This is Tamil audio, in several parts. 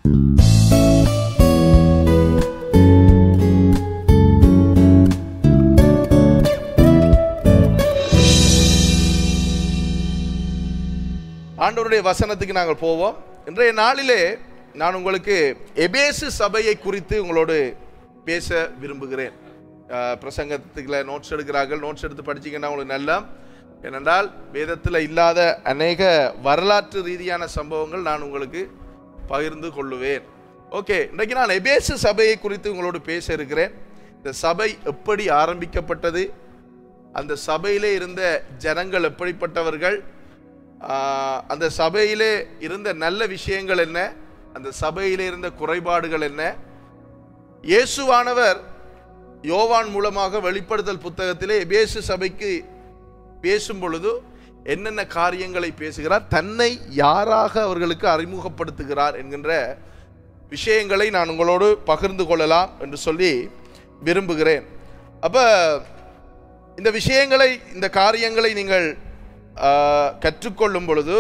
ஆண்டவருடைய வசனத்துக்கு நாங்கள் போவோம். இன்றைய நாளிலே நான் உங்களுக்கு எபேசு சபையை குறித்து உங்களோடு பேச விரும்புகிறேன். பிரசங்கத்துக்குள்ள நோட்ஸ் எடுக்கிறார்கள், நோட்ஸ் எடுத்து படிச்சிங்கன்னா உங்களுக்கு நல்லா. ஏனென்றால் வேதத்தில் இல்லாத அநேக வரலாற்று ரீதியான சம்பவங்கள் நான் உங்களுக்கு பகிர்ந்து கொள்ளுவேன். ஓகே, இன்றைக்கு நான் எபேசு சபையை குறித்து உங்களோடு பேச இருக்கிறேன். இந்த சபை எப்படி ஆரம்பிக்கப்பட்டது, அந்த சபையிலே இருந்த ஜனங்கள் எப்படிப்பட்டவர்கள், அந்த சபையிலே இருந்த நல்ல விஷயங்கள் என்ன, அந்த சபையிலே இருந்த குறைபாடுகள் என்ன, இயேசுவானவர் யோவான் மூலமாக வெளிப்படுத்தல் புத்தகத்திலே எபேசு சபைக்கு பேசும் பொழுது என்னென்ன காரியங்களை பேசுகிறார், தன்னை யாராக அவர்களுக்கு அறிமுகப்படுத்துகிறார் என்கின்ற விஷயங்களை நான் உங்களோடு பகிர்ந்து கொள்ளலாம் என்று சொல்லி விரும்புகிறேன். அப்போ இந்த விஷயங்களை, இந்த காரியங்களை நீங்கள் கற்றுக்கொள்ளும் பொழுது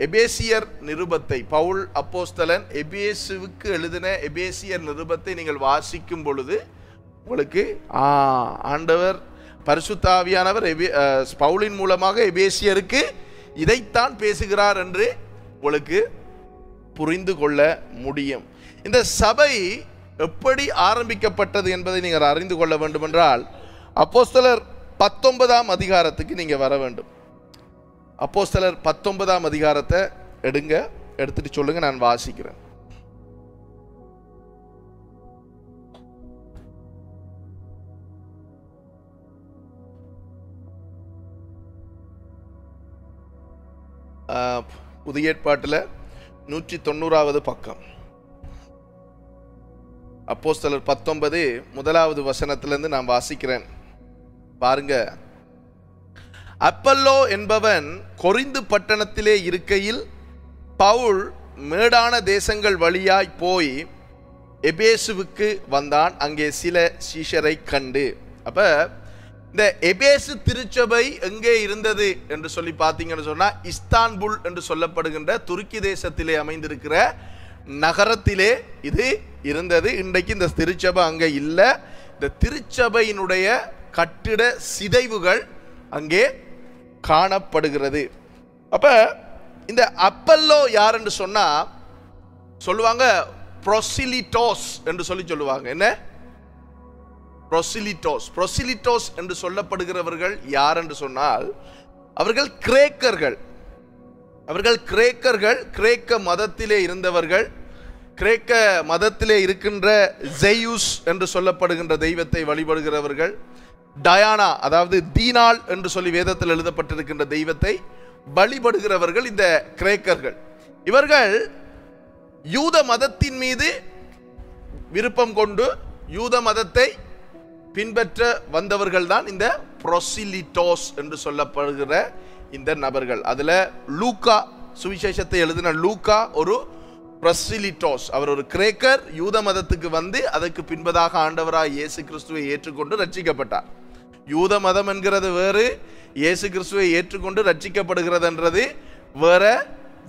எபேசியர் நிருபத்தை, பவுல் அப்போஸ்தலன் எபேசுவுக்கு எழுதின எபேசியர் நிருபத்தை நீங்கள் வாசிக்கும் பொழுது உங்களுக்கு ஆண்டவர் பரிசுத்த ஆவியானவர் பவுலின் மூலமாக எபேசியருக்கு இதைத்தான் பேசுகிறார் என்று உங்களுக்கு புரிந்து கொள்ள முடியும். இந்த சபை எப்படி ஆரம்பிக்கப்பட்டது என்பதை நீங்கள் அறிந்து கொள்ள வேண்டுமென்றால் அப்போஸ்தலர் 19ஆம் அதிகாரத்துக்கு நீங்கள் வர வேண்டும். அப்போஸ்தலர் 19ஆம் அதிகாரத்தை எடுத்துட்டு சொல்லுங்க, நான் வாசிக்கிறேன். புதிய ஏற்பாட்டில் 190வது பக்கம், அப்போஸ்தலர் 19 முதலாவது வசனத்திலிருந்து நான் வாசிக்கிறேன். பாருங்க. அப்பல்லோ என்பவன் கொரிந்து பட்டணத்திலே இருக்கையில் பவுல் மேடான தேசங்கள் வழியாய் போய் எபேசுவுக்கு வந்தான். அங்கே சில சீஷரை கண்டு. அப்ப இந்த எபேசு திருச்சபை எங்கே இருந்தது என்று சொல்லி பார்த்தீங்கன்னு சொன்னா, இஸ்தான்புல் என்று சொல்லப்படுகின்ற துருக்கி தேசத்திலே அமைந்திருக்கிற நகரத்திலே இது இருந்தது. இன்றைக்கு இந்த திருச்சபை அங்கே இல்லை. இந்த திருச்சபையினுடைய கட்டிட சிதைவுகள் அங்கே காணப்படுகிறது. அப்ப இந்த அப்பல்லோ யார் என்று சொன்னா சொல்லுவாங்க ப்ரோசிலிட்டோஸ் என்று சொல்லுவாங்க. என்ன ப்ரோசிலிட்டோஸ்? ப்ரோசிலிட்டோஸ் என்று சொல்லப்படுகிறவர்கள் யார் என்று சொன்னால் அவர்கள் கிரேக்கர்கள். அவர்கள் கிரேக்கர்கள், கிரேக்க மதத்திலே இருந்தவர்கள். கிரேக்க மதத்திலே இருக்கின்ற ஜெயூஸ் என்று சொல்லப்படுகின்ற தெய்வத்தை வழிபடுகிறவர்கள். டயானா, அதாவது தீனாள் என்று சொல்லி வேதத்தில் எழுதப்பட்டிருக்கின்ற தெய்வத்தை வழிபடுகிறவர்கள் இந்த கிரேக்கர்கள். இவர்கள் யூத மதத்தின் மீது விருப்பம் கொண்டு யூத மதத்தை பின்பற்ற வந்தவர்கள் தான் இந்த ப்ரோசிலிட்டோஸ் என்று சொல்லப்படுகிற இந்த நபர்கள். அதுல லூக்கா, சுவிசேஷத்தை எழுதின லூக்கா ஒரு ப்ரோசிலிட்டோஸ். அவர் ஒரு கிரேக்கர், யூத மதத்துக்கு வந்து அதற்கு பின்பதாக ஆண்டவராய் இயேசு கிறிஸ்துவை ஏற்றுக்கொண்டு ரட்சிக்கப்பட்டார். யூத மதம் என்கிறது வேறு, இயேசு கிறிஸ்துவை ஏற்றுக்கொண்டு ரட்சிக்கப்படுகிறதுன்றது வேற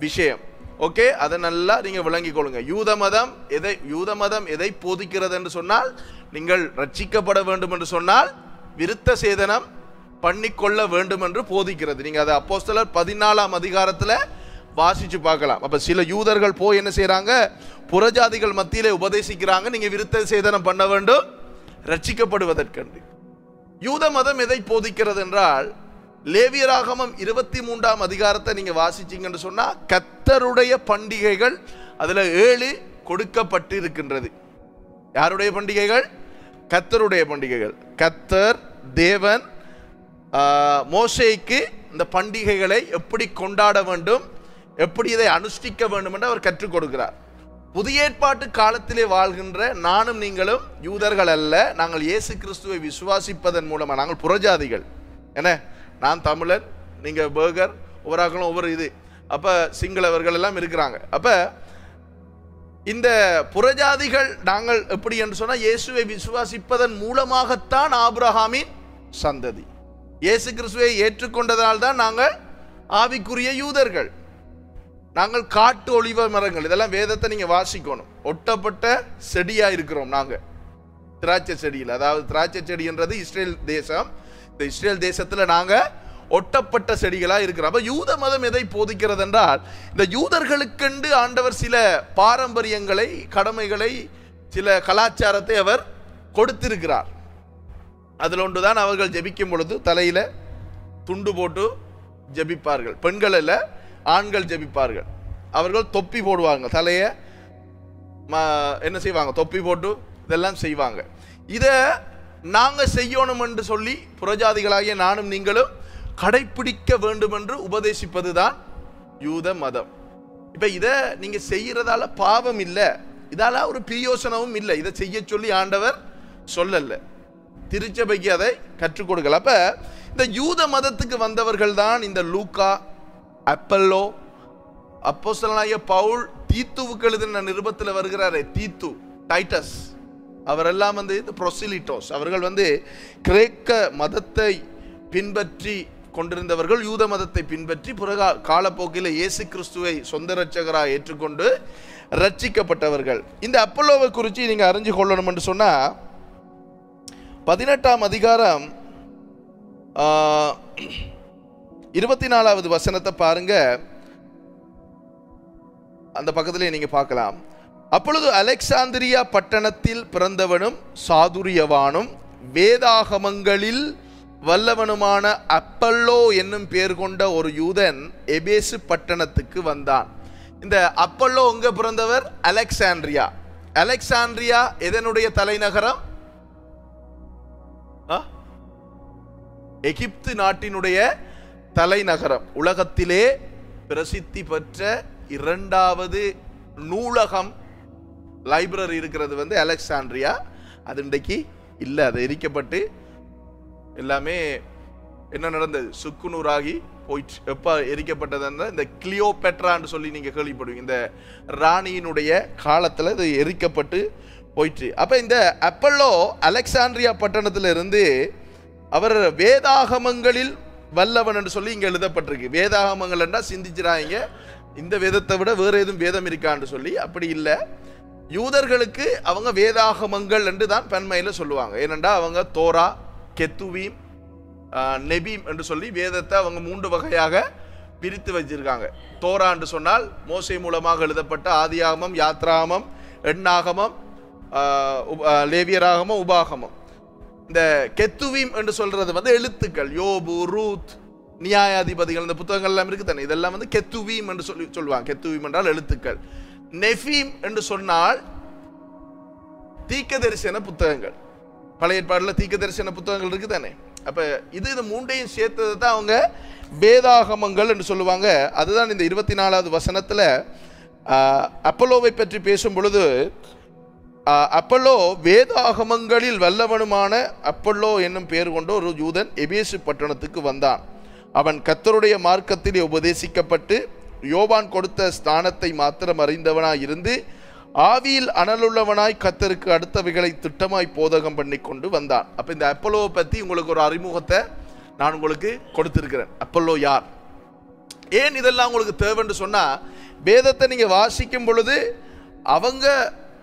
விஷயம். ஓகே, அதை நல்லா நீங்க விளங்கிக் கொள்ளுங்க. யூத மதம் எதை போதிக்கிறது என்று சொன்னால், நீங்கள் ரட்சிக்கப்பட வேண்டும் என்று சொன்னால் விருத்த சேதனம் பண்ணிக்கொள்ள வேண்டும் என்று போதிக்கிறது. நீங்க அதை அப்போஸ்தலர் 14ஆம் அதிகாரத்துல வாசிச்சு பார்க்கலாம். அப்ப சில யூதர்கள் போய் என்ன செய்யறாங்க, புறஜாதிகள் மத்தியிலே உபதேசிக்கிறாங்க, நீங்க விருத்த சேதனம் பண்ண வேண்டும் ரட்சிக்கப்படுவதற்கென்று. யூத மதம் எதை போதிக்கிறது என்றால், லேவியராகமம் 23ஆம் அதிகாரத்தை நீங்க வாசிச்சீங்கன்னு சொன்னா கர்த்தருடைய பண்டிகைகள் அதுல 7 கொடுக்கப்பட்டு இருக்கின்றது. யாருடைய பண்டிகைகள்? கர்த்தருடைய பண்டிகைகள். கர்த்தர் தேவன் மோசேக்கு இந்த பண்டிகைகளை எப்படி கொண்டாட வேண்டும், எப்படி இதை அனுஷ்டிக்க வேண்டும் என்று அவர் கற்றுக் கொடுக்கிறார். புதிய ஏற்பாட்டு காலத்திலே வாழ்கின்ற நானும் நீங்களும் யூதர்கள் அல்ல. நாங்கள் இயேசு கிறிஸ்துவை விசுவாசிப்பதன் மூலமாக, நாங்கள் புறஜாதிகள். என்ன, நான் தமிழன், நீங்க பேர்கர், ஒவ்வொரு ஒவ்வொரு இது. அப்ப சிங்களவர்கள் எல்லாம் இருக்கிறாங்க. அப்ப இந்த புறஜாதிகள் நாங்கள் எப்படி என்று சொன்னா, இயேசுவை விசுவாசிப்பதன் மூலமாகத்தான் ஆபிரகாமின் சந்ததி. இயேசு கிறிஸ்துவை ஏற்றுக்கொண்டதால் தான் நாங்கள் ஆவிக்குரிய யூதர்கள். நாங்கள் காட்டு ஒலிவ மரங்கள், இதெல்லாம் வேதத்தை நீங்க வாசிக்கணும். ஒட்டப்பட்ட செடியா இருக்கிறோம் நாங்க திராட்சை செடியில். அதாவது திராட்சை செடின்றது இஸ்ரேல் தேசம். இந்த இஸ்ரேல் தேசத்துல நாங்க ஒட்டப்பட்ட செடிகளா இருக்கிறோம். அப்ப யூத மதம் எதை போதிக்கிறது என்றால், இந்த யூதர்களுக்கென்று ஆண்டவர் சில பாரம்பரியங்களை, கடமைகளை, சில கலாச்சாரத்தை அவர் கொடுத்திருக்கிறார். அதில் ஒன்றுதான் அவர்கள் ஜெபிக்கும் பொழுது தலையில துண்டு போட்டு ஜெபிப்பார்கள். பெண்கள் அல்ல, ஆண்கள் ஜெபிப்பார்கள். அவர்கள் தொப்பி போடுவாங்க, தலைய என்ன செய்வாங்க, தொப்பி போட்டு இதெல்லாம் செய்வாங்க. இதை நாங்க செய்யணும் என்று சொல்லி புறஜாதிகளாகிய நானும் நீங்களும் கடைபிடிக்க வேண்டும் என்று உபதேசிப்பதுதான் யூத மதம். இப்ப இதை நீங்க செய்யறதால பாவம் இல்லை, இதால ஒரு பிரயோசனமும் இல்லை. இதை செய்ய சொல்லி ஆண்டவர் சொல்லல, திருச்சபைக்கு அதை கற்றுக் கொடுக்கல. அப்ப இந்த யூத மதத்துக்கு வந்தவர்கள் தான் இந்த லூக்கா, அப்பல்லோ, அப்போஸ்தலனாகிய பவுல், தீத்துவுக்கு எழுதின நிருபத்தில் வருகிறாரே தீத்து, டைட்டஸ், அவரெல்லாம் வந்து இந்த ப்ரொசிலிட்டோஸ், அவர்கள் வந்து கிரேக்க மதத்தை பின்பற்றி கொண்டிருந்தவர்கள், யூத மதத்தை பின்பற்றி காலப்போக்கில் இயேசு கிறிஸ்துவை சொந்த இரட்சகராக ஏற்றுக்கொண்டு ரட்சிக்கப்பட்டவர்கள். இந்த அப்பல்லோவை குறித்து நீங்க அறிஞ்சு கொள்ளணும் என்று சொன்னா 18ஆம் அதிகாரம் 24வது வசனத்தை பாருங்க. அந்த பக்கத்திலே நீங்க பார்க்கலாம். அப்பொழுது அலெக்சாந்திரியா பட்டணத்தில் பிறந்தவனும் சாதுரியவானும் வேதாகமங்களில் வல்லவனுமான அப்பல்லோ என்னும் பேர் கொண்ட ஒரு யூதன் எபேசு பட்டணத்துக்கு வந்தான். இந்த அப்பல்லோ எங்க பிறந்தவர்? அலெக்சாண்ட்ரியா. அலெக்சாண்ட்ரியா எதனுடைய தலைநகரம்? எகிப்து நாட்டினுடைய தலைநகரம். உலகத்திலே பிரசித்தி பெற்ற 2வது நூலகம், லைப்ரரி இருக்கிறது வந்து அலெக்சாண்ட்ரியா. அது இன்றைக்கு இல்லை, அது எரிக்கப்பட்டு எல்லாமே என்ன நடந்தது, சுக்குநூறாகி போயிட்டு. எப்போ எரிக்கப்பட்டதுன்னா இந்த கிளியோபெட்ரான்னு சொல்லி நீங்க கேள்விப்படுவீங்க, இந்த ராணியினுடைய காலத்தில் இது எரிக்கப்பட்டு போயிட்டு. அப்ப இந்த அப்பல்லோ அலெக்சாண்ட்ரியா பட்டணத்தில் இருந்து அவர் வேதாகமங்களில் வல்லவன் என்று சொல்லி இங்க எழுதப்பட்டிருக்கு. வேதாகமங்கள் என்றா சிந்திச்சிராங்க, இந்த வேதத்தை விட வேற எதுவும் வேதம் இருக்கான்னு சொல்லி. அப்படி இல்லை, யூதர்களுக்கு அவங்க வேதாகமங்கள் என்று தான் பன்மையில சொல்லுவாங்க. ஏனென்றா அவங்க தோரா, கெத்துவீம், நெபீம் என்று சொல்லி வேதத்தை அவங்க 3 வகையாக பிரித்து வச்சிருக்காங்க. தோரா என்று சொன்னால் மோசே மூலமாக எழுதப்பட்ட ஆதியாகமம், யாத்ராகமம், எண்ணாகமம், லேவியராகமம், உபாகமம். இந்த கெத்துவீம் என்று சொல்றது வந்து எழுத்துக்கள், யோபு, ரூத், நியாயாதிபதிகள், இந்த புத்தகங்கள் எல்லாம் இருக்கு தானே, இதெல்லாம் வந்து கெத்துவீம் என்று சொல்லுவாங்க. கெத்துவீம் என்றால் எழுத்துக்கள். நெஃபீம் என்று சொன்னால் தீர்க்க தரிசன புத்தகங்கள். பழைய ஏற்பாடுல தீர்க்க தரிசன புத்தகங்கள் இருக்கு தானே. அப்ப இது 3ஐயும் சேர்த்தது தான் அவங்க வேதாகமங்கள் என்று சொல்லுவாங்க. அதுதான் இந்த 24வது வசனத்துல அப்பல்லோவை பற்றி பேசும் பொழுது, அப்பல்லோ வேதாகமங்களில் வல்லவனுமான அப்பல்லோ என்னும் பெயர் கொண்ட ஒரு யூதன் எபேசு பட்டணத்துக்கு வந்தான். அவன் கர்த்தருடைய மார்க்கத்திலே உபதேசிக்கப்பட்டு யோவான் கொடுத்த ஸ்தானத்தை மாத்திரம் அறிந்தவனாய் இருந்து ஆவியில் அனலுள்ளவனாய் கர்த்தருக்கு அடுத்தவைகளை திட்டமாய் போதகம் பண்ணி கொண்டு வந்தான். அப்ப இந்த அப்பல்லோவை பத்தி உங்களுக்கு ஒரு அறிமுகத்தை நான் உங்களுக்கு கொடுத்திருக்கிறேன். அப்பல்லோ யார், ஏன் இதெல்லாம் உங்களுக்கு தேவைன்னு சொன்னா, வேதத்தை நீங்க வாசிக்கும் பொழுது அவங்க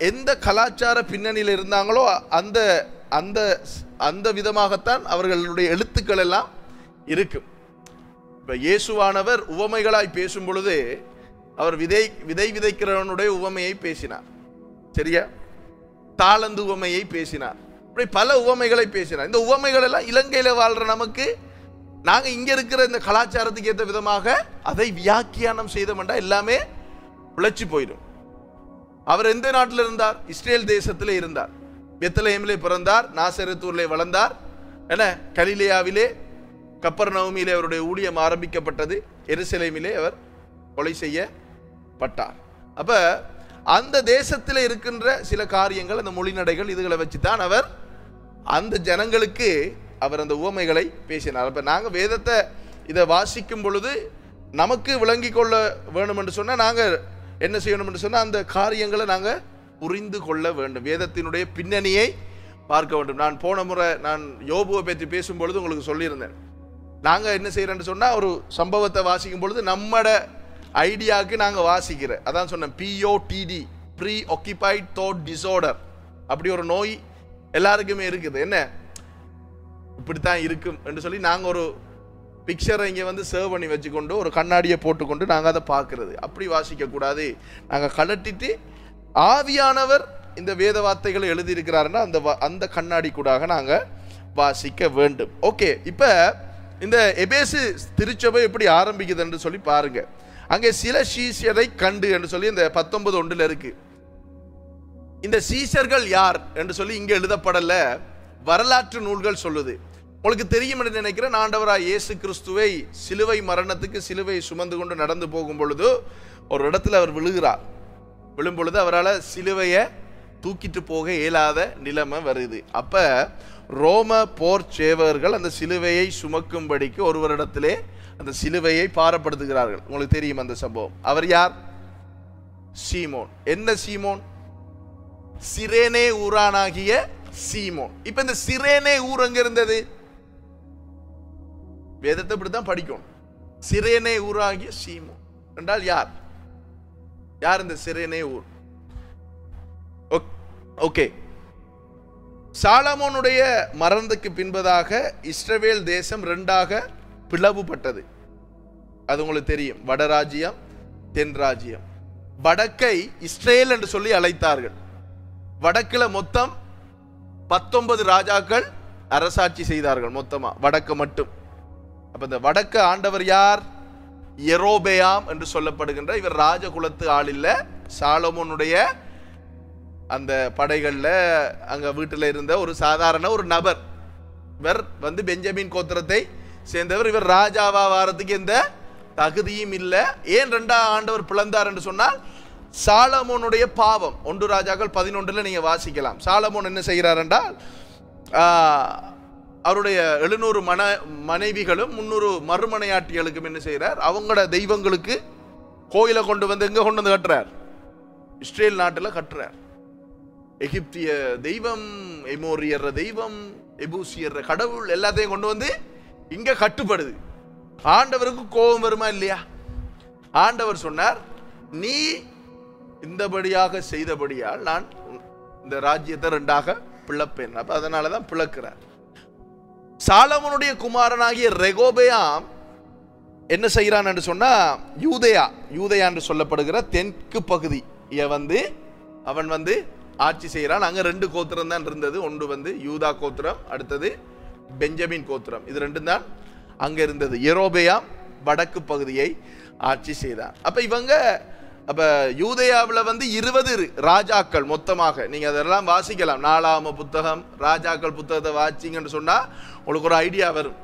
எந்த கலாச்சார பின்னணியில் இருந்தாங்களோ அந்த அந்த அந்த விதமாகத்தான் அவர்களுடைய எழுத்துக்கள் எல்லாம் இருக்கும். இப்ப இயேசுவானவர் உவமைகளாய் பேசும் பொழுது அவர் விதை விதைக்கிறவனுடைய உவமையை பேசினார், சரியா? தாளந்து உவமையை பேசினார், இப்படி பல உவமைகளை பேசினார். இந்த உவமைகள் எல்லாம் இலங்கையில வாழ்ற நமக்கு, நாங்க இங்க இருக்கிற இந்த கலாச்சாரத்துக்கு ஏற்ற விதமாக அதை வியாக்கியானம் செய்தோம்னா எல்லாமே உழைச்சி போயிடும். அவர் எந்த நாட்டில் இருந்தார்? இஸ்ரேல் தேசத்திலே இருந்தார். பெத்லஹேமிலே பிறந்தார், நாசரேத்தூரிலே வளர்ந்தார், என்ன கலிலேயாவிலே கப்பர்நகூமிலே அவருடைய ஊழியம் ஆரம்பிக்கப்பட்டது, எருசலேமிலே அவர் கொலை செய்யப்பட்டார். அப்ப அந்த தேசத்தில் இருக்கின்ற சில காரியங்கள், அந்த மொழிநடைகள், இதுகளை வச்சுதான் அவர் அந்த ஜனங்களுக்கு அவர் அந்த உவமைகளை பேசினார். அப்ப நாங்க வேதத்தை இதை வாசிக்கும் பொழுது நமக்கு விளங்கி கொள்ள வேணும் என்று சொன்னா நாங்க என்ன செய்யணும் என்று சொன்னா அந்த காரியங்களை நாங்க புரிந்து கொள்ள வேண்டும், வேதத்தினுடைய பின்னணியை பார்க்க வேண்டும். நான் போன முறை நான் யோபுவை பற்றி பேசும் பொழுது உங்களுக்கு சொல்லியிருந்தேன், நாங்க என்ன செய்யறோம்னு சொன்னா ஒரு சம்பவத்தை வாசிக்கும் பொழுது நம்மட ஐடியாவுக்கு நாங்கள் வாசிக்கிற அதான் சொன்னேன், POTD, preoccupied thought disorder. அப்படி ஒரு நோய் எல்லாருக்குமே இருக்குது. என்ன இப்படித்தான் இருக்கும் என்று சொல்லி நாங்கள் ஒரு பிக்சரை இங்கே வந்து சேவ் பண்ணி வச்சுக்கொண்டு ஒரு கண்ணாடியை போட்டுக்கொண்டு நாங்கள் அதை பார்க்கறது. அப்படி வாசிக்கக்கூடாது. நாங்கள் கலட்டிட்டு ஆவியானவர் இந்த வேத வார்த்தைகளை எழுதியிருக்கிறாருன்னா அந்த கண்ணாடி கூடாக நாங்கள் வாசிக்க வேண்டும். ஓகே, இப்போ இந்த எபேசு திருச்சபை எப்படி ஆரம்பிக்குது என்று சொல்லி பாருங்க. அங்கே சில சீஷரை கண்டு என்று சொல்லி இந்த 19:1 இருக்கு. இந்த சீஷர்கள் யார் என்று சொல்லி இங்கே எழுதப்படல, வரலாற்று நூல்கள் சொல்லுது. உங்களுக்கு தெரியும் என்று நினைக்கிறேன், ஆண்டவராய் இயேசு கிறிஸ்துவை சிலுவை மரணத்துக்கு சிலுவை சுமந்து கொண்டு நடந்து போகும் பொழுது ஒரு இடத்துல அவர் விழுகிறார். விழும் பொழுது அவரால் சிலுவையை தூக்கிட்டு போக இயலாத நிலைமை வருது. அப்ப ரோம போர் சேவகர்கள் அந்த சிலுவையை சுமக்கும்படிக்கு ஒருவரிடத்திலே அந்த சிலுவையை பாரப்படுத்துகிறார்கள். உங்களுக்கு தெரியும் அந்த சம்பவம். அவர் யார்? சீமோன். என்ன சீமோன்? சிரேனே ஊரானாகிய சீமோன். இப்ப இந்த சிரேனே ஊர் எங்க இருந்தது? வேதத்தை இப்படித்தான் படிக்கணும். சிரேனே ஊராகிய சீமோன் என்றால் யார்? யார் இந்த சிரேனே ஊர்? ஓகே, சாலமோனுடைய மரணத்துக்கு பின்பதாக இஸ்ரவேல் தேசம் 2ஆக பிளவுபட்டது. அது உங்களுக்கு தெரியும். வடராஜ்யம், தென் ராஜ்யம். வடக்கை இஸ்ரேல் என்று சொல்லி அழைத்தார்கள். வடக்குல மொத்தம் 19 ராஜாக்கள் அரசாட்சி செய்தார்கள் மொத்தமா, வடக்கு மட்டும். அப்ப இந்த வடக்கு ஆண்டவர் யார்? யெரோபெயாம் என்று சொல்லப்படுகின்ற இவர் ராஜகுலத்து ஆள் இல்ல. சாலமோனுடைய அந்த படைகள்ல அங்க வீட்டில் இருந்த ஒரு சாதாரண ஒரு நபர். இவர் வந்து பெஞ்சமின் கோத்திரத்தை சேர்ந்தவர். இவர் ராஜாவா வாரத்துக்கு எந்த தகுதியும் இல்லை. ஏன் 2ஆம் ஆண்டவர் பிளந்தார் என்று சொன்னால் சாலமோனுடைய பாவம். 1 ராஜாக்கள் 11 நீங்க வாசிக்கலாம். சாலமோன் என்ன செய்கிறார் என்றால் அவருடைய 700 மனைவிகளும் 300 மறுமனையாட்டிகளுக்கும் என்ன செய்கிறார்? அவங்களோட தெய்வங்களுக்கு கோயிலை கொண்டு வந்து எங்க கொண்டு வந்து கட்டுறார்? இஸ்ரேல் நாட்டில் கட்டுறார். எகிப்திய தெய்வம், எமோரியர் தெய்வம், எபூசியர் கடவுள் எல்லாத்தையும் கொண்டு வந்து இங்க கட்டுப்படுது. ஆண்டவருக்கு கோபம் வருமா இல்லையா? ஆண்டவர் சொன்னார், நீ இந்தபடியாக செய்தபடியால் நான் இந்த ராஜ்யத்தை 2ஆக பிளப்பேன். அப்ப அதனாலதான் பிளக்கிறார். சாலமோனுடைய குமாரனாகிய ரெகோபெயாம் என்ன செய்யறான் என்று சொன்னா யூதேயா என்று சொல்லப்படுகிற தெற்கு பகுதியை வந்து அவன் வந்து ஆட்சி செய்யறான். அங்க 2 கோத்திரம் தான் இருந்தது. ஒன்று வந்து யூதா கோத்திரம், அடுத்தது பெஞ்சமின் கோத்திரம். இது 2 தான் அங்க இருந்தது. யெரோபெயாம் வடக்கு பகுதியை ஆட்சி செய்தான். அப்ப யூதேயாவில் வந்து 20 ராஜாக்கள் மொத்தமாக. நீங்க அதெல்லாம் வாசிக்கலாம். 4ஆம் புத்தகம், ராஜாக்கள் புத்தகத்தை வாசிங்கன்னு சொன்னா உங்களுக்கு ஒரு ஐடியா வரும்.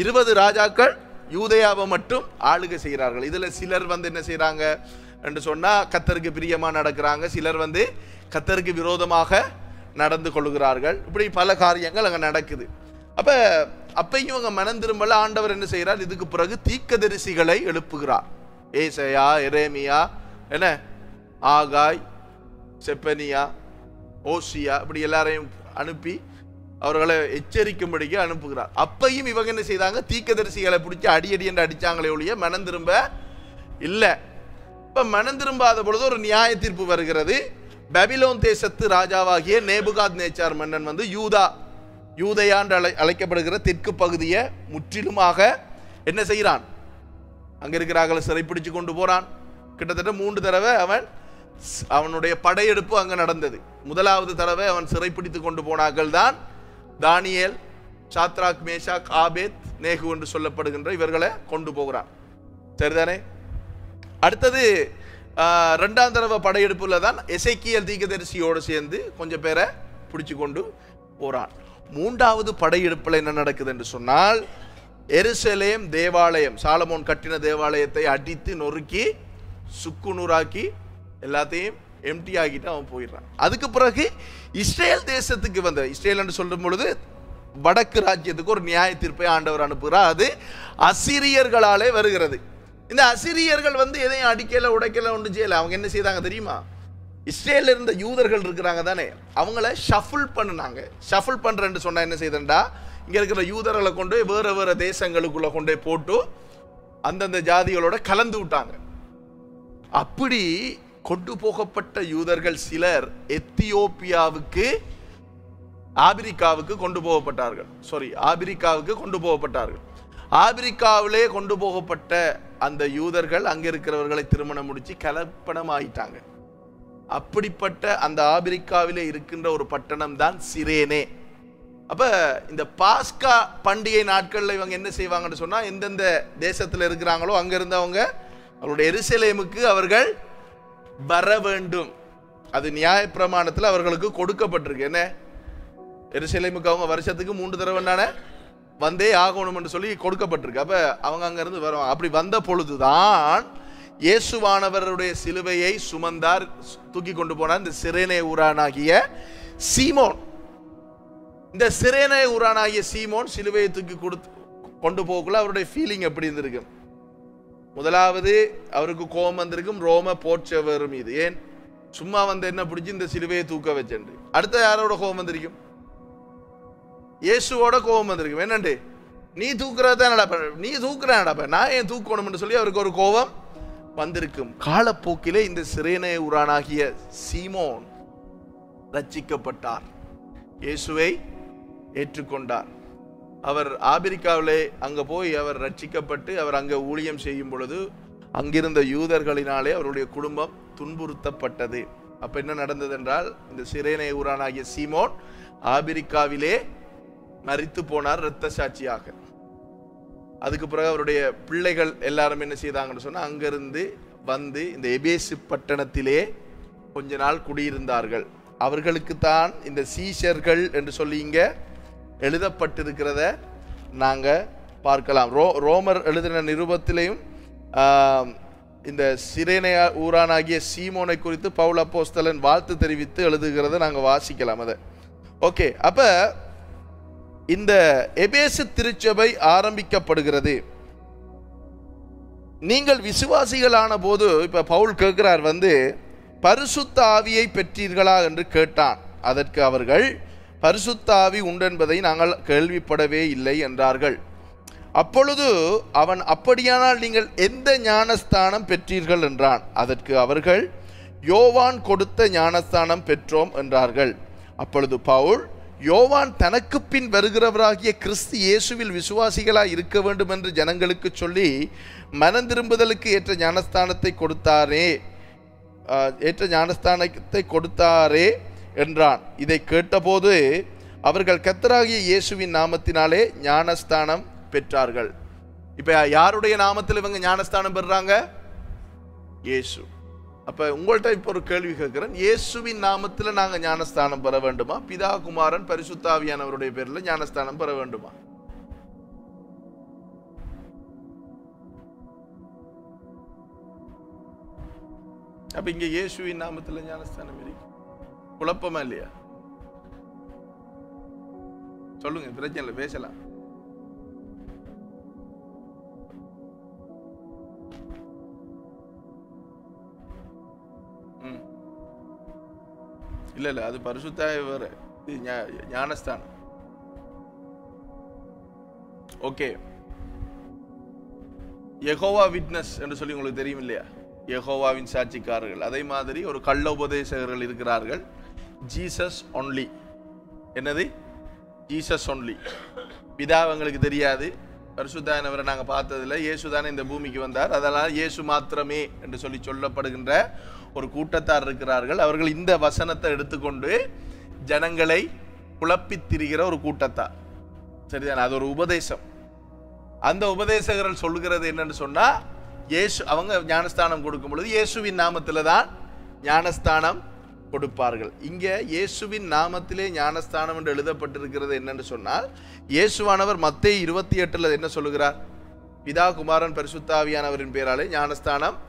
20 ராஜாக்கள் யூதேயாவை மட்டும் ஆளுகை செய்கிறார்கள். இதுல சிலர் வந்து என்ன செய்யறாங்க என்று சொன்னா கர்த்தருக்கு பிரியமா நடக்கிறாங்க, சிலர் வந்து கர்த்தருக்கு விரோதமாக நடந்து கொள்கிறார்கள். இப்படி பல காரியங்கள் அங்க நடக்குது. அப்பையும் அங்க மனம் திரும்பல. ஆண்டவர் என்ன செய்யறார்? இதுக்கு பிறகு தீர்க்கதரிசிகளை எழுப்புகிறார். ஏசாயா, எரேமியா, என்ன ஆகாய், செப்பனியா, ஓசியா, இப்படி எல்லாரையும் அனுப்பி அவர்களை எச்சரிக்கும்படிக்கு அனுப்புகிறார். அப்பையும் இவங்க என்ன செய்தாங்க? தீர்க்கதரிசிகளை பிடிச்சி அடி என்று அடிச்சாங்களே ஒழிய மனம் திரும்ப இல்லை. இப்ப மனம் திரும்பாத பொழுது ஒரு நியாய தீர்ப்பு வருகிறது. பாபிலோன் தேசத்து ராஜாவாகிய நேபுகாத்நேச்சார் மன்னன் வந்து யூதேயா என்று அழைக்கப்படுகிற தெற்கு பகுதியை முற்றிலுமாக என்ன செய்கிறான்? அங்க இருக்கிறார்களை சிறைப்பிடிச்சு கொண்டு போறான். கிட்டத்தட்ட 3 தடவை அவனுடைய படையெடுப்பு அங்க நடந்தது. முதலாவது தடவை அவன் சிறைப்பிடித்து கொண்டு போனார்கள் தான் தானியேல், சாத்ராக், மேஷாக், ஆபேத், நேகு என்று சொல்லப்படுகின்ற இவர்களை கொண்டு போகிறான். சரிதானே? அடுத்தது 2ஆம் தடவை படையெடுப்புல தான் எசேக்கியேல் தீர்க்கதரிசியோடு சேர்ந்து கொஞ்சம் பேரை பிடிச்சு கொண்டு போறான். 3வது படையெடுப்புல என்ன நடக்குது என்று சொன்னால், எருசலேம் தேவாலயம், சாலமோன் கட்டின தேவாலயத்தை அடித்து நொறுக்கி சுக்குநூறாக்கி எல்லாத்தையும் எம்டி ஆகிட்டு அவன் போயிடுறான். அதுக்கு பிறகு இஸ்ரேல் தேசத்துக்கு வந்த, இஸ்ரேல் என்று சொல்லும் பொழுது வடக்கு ராஜ்யத்துக்கு ஒரு நியாய தீர்ப்பை ஆண்டவர் அனுப்புகிறார். அது அசிரியர்களாலே வருகிறது. இந்த அசிரியர்கள் வந்து எதையும் அடிக்கல, உடைக்கல, ஒன்றும் செய்யல. அவங்க என்ன செய்தாங்க தெரியுமா? இஸ்ரேல் இருந்த யூதர்கள் இருக்கிறாங்க தானே, அவங்கள ஷஃபிள் பண்ணினாங்க. ஷஃபிள் பண்றேன்னு சொன்னா என்ன செய்தா, இங்க இருக்கிற யூதர்களை கொண்டு வேற வேற தேசங்களுக்குள்ள கொண்டு போட்டு அந்தந்த ஜாதிகளோட கலந்து விட்டாங்க. அப்படி கொண்டு போகப்பட்ட யூதர்கள் சிலர் எத்தியோப்பியாவுக்கு ஆபிரிக்காவுக்கு கொண்டு போகப்பட்டார்கள். ஆபிரிக்காவிலே கொண்டு போகப்பட்ட அந்த யூதர்கள் அங்க இருக்கிறவர்களை திருமணம் முடிச்சு கலப்பணம் ஆயிட்டாங்க. அப்படிப்பட்ட அந்த ஆபிரிக்காவிலே இருக்கின்ற ஒரு பட்டணம் தான் சிரேனே. அப்ப இந்த பாஸ்கா பண்டிகை நாட்கள்ல இவங்க என்ன செய்வாங்கன்னு சொன்னா, எந்தெந்த தேசத்துல இருக்கிறாங்களோ அங்க இருந்து அவங்க அவருடைய எருசலேமுக்கு அவர்கள் வர வேண்டும். அது நியாயப்பிரமாணத்தில் அவர்களுக்கு கொடுக்கப்பட்டிருக்கு. என்ன, எருசலேமுக்கு அவங்க வருஷத்துக்கு 3 தடவை வந்தே ஆகணும் என்று சொல்லி கொடுக்கப்பட்டிருக்கு. அப்ப அவங்க அங்க இருந்து வருவாங்க. அப்படி வந்த பொழுதுதான் இயேசுவானவருடைய சிலுவையை சுமந்தார், தூக்கி கொண்டு போனார் இந்த சிரேனே ஊரானாகிய சீமோன். இந்த சிரேனே ஊரானாகிய சீமோன் சிலுவையை தூக்கி கொண்டு போகக்குள்ள அவருடைய ஃபீலிங் எப்படி இருந்திருக்கு? முதலாவது அவருக்கு கோபம் வந்திருக்கும் ரோம போர்ச்சவர் மீது. ஏன் சும்மா வந்து என்ன பிடிச்சி இந்த சிலுவையை தூக்க வச்சேன். அடுத்த யாரோட கோபம் வந்திருக்கும்? இயேசுவோட கோபம் வந்திருக்கும். என்னண்டு, நீ தூக்குறதான் நடப்ப, நீ தூக்குறா நடப்ப, நான் ஏன் தூக்கணும் சொல்லி அவருக்கு ஒரு கோபம் வந்திருக்கும். காலப்போக்கிலே இந்த சிரேனே ஊரானாகிய சீமோன் ரட்சிக்கப்பட்டார், இயேசுவை ஏற்றுக்கொண்டார். அவர் ஆபிரிக்காவிலே அங்க போய் அவர் ரட்சிக்கப்பட்டு அவர் அங்க ஊழியம் செய்யும் பொழுது அங்கிருந்த யூதர்களினாலே அவருடைய குடும்பம் துன்புறுத்தப்பட்டது. அப்ப என்ன நடந்தது என்றால், இந்த சிரேனே ஊரானாகிய சீமோன் ஆபிரிக்காவிலே மரித்து போனார் இரத்த சாட்சியாக. அதுக்கு பிறகு அவருடைய பிள்ளைகள் எல்லாரும் என்ன செய்தாங்கன்னு சொன்னா, அங்கிருந்து வந்து இந்த எபேசு பட்டணத்திலே கொஞ்ச நாள் குடியிருந்தார்கள். அவர்களுக்கு தான் இந்த சீஷர்கள் என்று சொல்லி இங்க எழுதப்பட்டிருக்கிறத நாங்க பார்க்கலாம். ரோமர் எழுதின நிருபத்திலையும் இந்த சிரேனே ஊரானாகிய சீமோனை குறித்து பவுல் அப்போஸ்தலன் வாழ்த்து தெரிவித்து எழுதுகிறத நாங்க வாசிக்கலாம். அதை ஓகே. அப்ப இந்த எபேசு திருச்சபை ஆரம்பிக்கப்படுகிறது. நீங்கள் விசுவாசிகளான போது, இப்ப பவுல் கேட்கிறார் வந்து, பரிசுத்த ஆவியை பெற்றீர்களா என்று கேட்டான். அதற்கு அவர்கள் பரிசுத்த ஆவி உண்டென்பதை நாங்கள் கேள்விப்படவே இல்லை என்றார்கள். அப்பொழுது அவன், அப்படியானால் நீங்கள் எந்த ஞானஸ்தானம் பெற்றீர்கள் என்றான். அதற்கு அவர்கள், யோவான் கொடுத்த ஞானஸ்தானம் பெற்றோம் என்றார்கள். அப்பொழுது பவுல், யோவான் தனக்கு பின் வருகிறவராகிய கிறிஸ்து இயேசுவில் விசுவாசிகளாய் இருக்க வேண்டும் என்று ஜனங்களுக்கு சொல்லி மனம் திரும்புதலுக்கு ஏற்ற ஞானஸ்தானத்தை கொடுத்தாரே என்றான். இதை கேட்டபோது அவர்கள் கர்த்தராகிய இயேசுவின் நாமத்தினாலே ஞானஸ்தானம் பெற்றார்கள். இப்ப யாருடைய நாமத்தில் இவங்க ஞானஸ்தானம் பெறுறாங்க? இயேசு. அப்ப உங்கள்கிட்ட இப்ப ஒரு கேள்வி கேட்கிறேன், இயேசுவின் நாமத்தில் நாங்க ஞானஸ்தானம் பெற வேண்டுமா? பிதா குமாரன் பரிசுத்த ஆவியானவருடைய பேர்ல ஞானஸ்தானம் பெற வேண்டுமா? அப்ப இங்க இயேசுவின் நாமத்தில் ஞானஸ்தானம் இருக்கு, குழப்பமா இல்லையா? சொல்லுங்க, பிரச்சனை இல்லை, பேசலாம். இல்ல இல்ல, அது பரிசுத்த வேற, ஞானஸ்தானம். ஓகே. யெகோவா விட்னஸ் என்று சொல்லி உங்களுக்கு தெரியும் இல்லையா? யெகோவாவின் சாட்சிக்காரர்கள். அதே மாதிரி ஒரு கள்ள உபதேசகர்கள் இருக்கிறார்கள், ஜீசஸ் ஒன்லி. என்னது? Jesus only. பிதாவங்களுக்கு தெரியாது, பரிசுத்தானவரை நாங்கள் பார்த்ததில்லை, இயேசு தானே இந்த பூமிக்கு வந்தார், அதனால் இயேசு மாத்திரமே என்று சொல்லி சொல்லப்படுகின்ற ஒரு கூட்டத்தார் இருக்கிறார்கள். அவர்கள் இந்த வசனத்தை எடுத்துக்கொண்டு ஜனங்களை குழப்பித் திரிகிற ஒரு கூட்டத்தார். சரிதானே? அது ஒரு உபதேசம். அந்த உபதேசகர்கள் சொல்லுகிறது என்னன்னு சொன்னா, இயேசு அவங்க ஞானஸ்தானம் கொடுக்கும் பொழுது இயேசுவின் நாமத்தில் தான் ஞானஸ்தானம் கொடுப்பார்கள். இங்க இயேசுவின் நாமத்திலே ஞானஸ்தானம் என்று எழுதப்பட்டிருக்கிறது என்னன்னு சொன்னால், இயேசுவானவர் மத்தேயு 28 என்ன சொல்லுகிறார்? பிதா குமாரன் பரிசுத்த ஆவியானவரின் பேராலே ஞானஸ்தானம்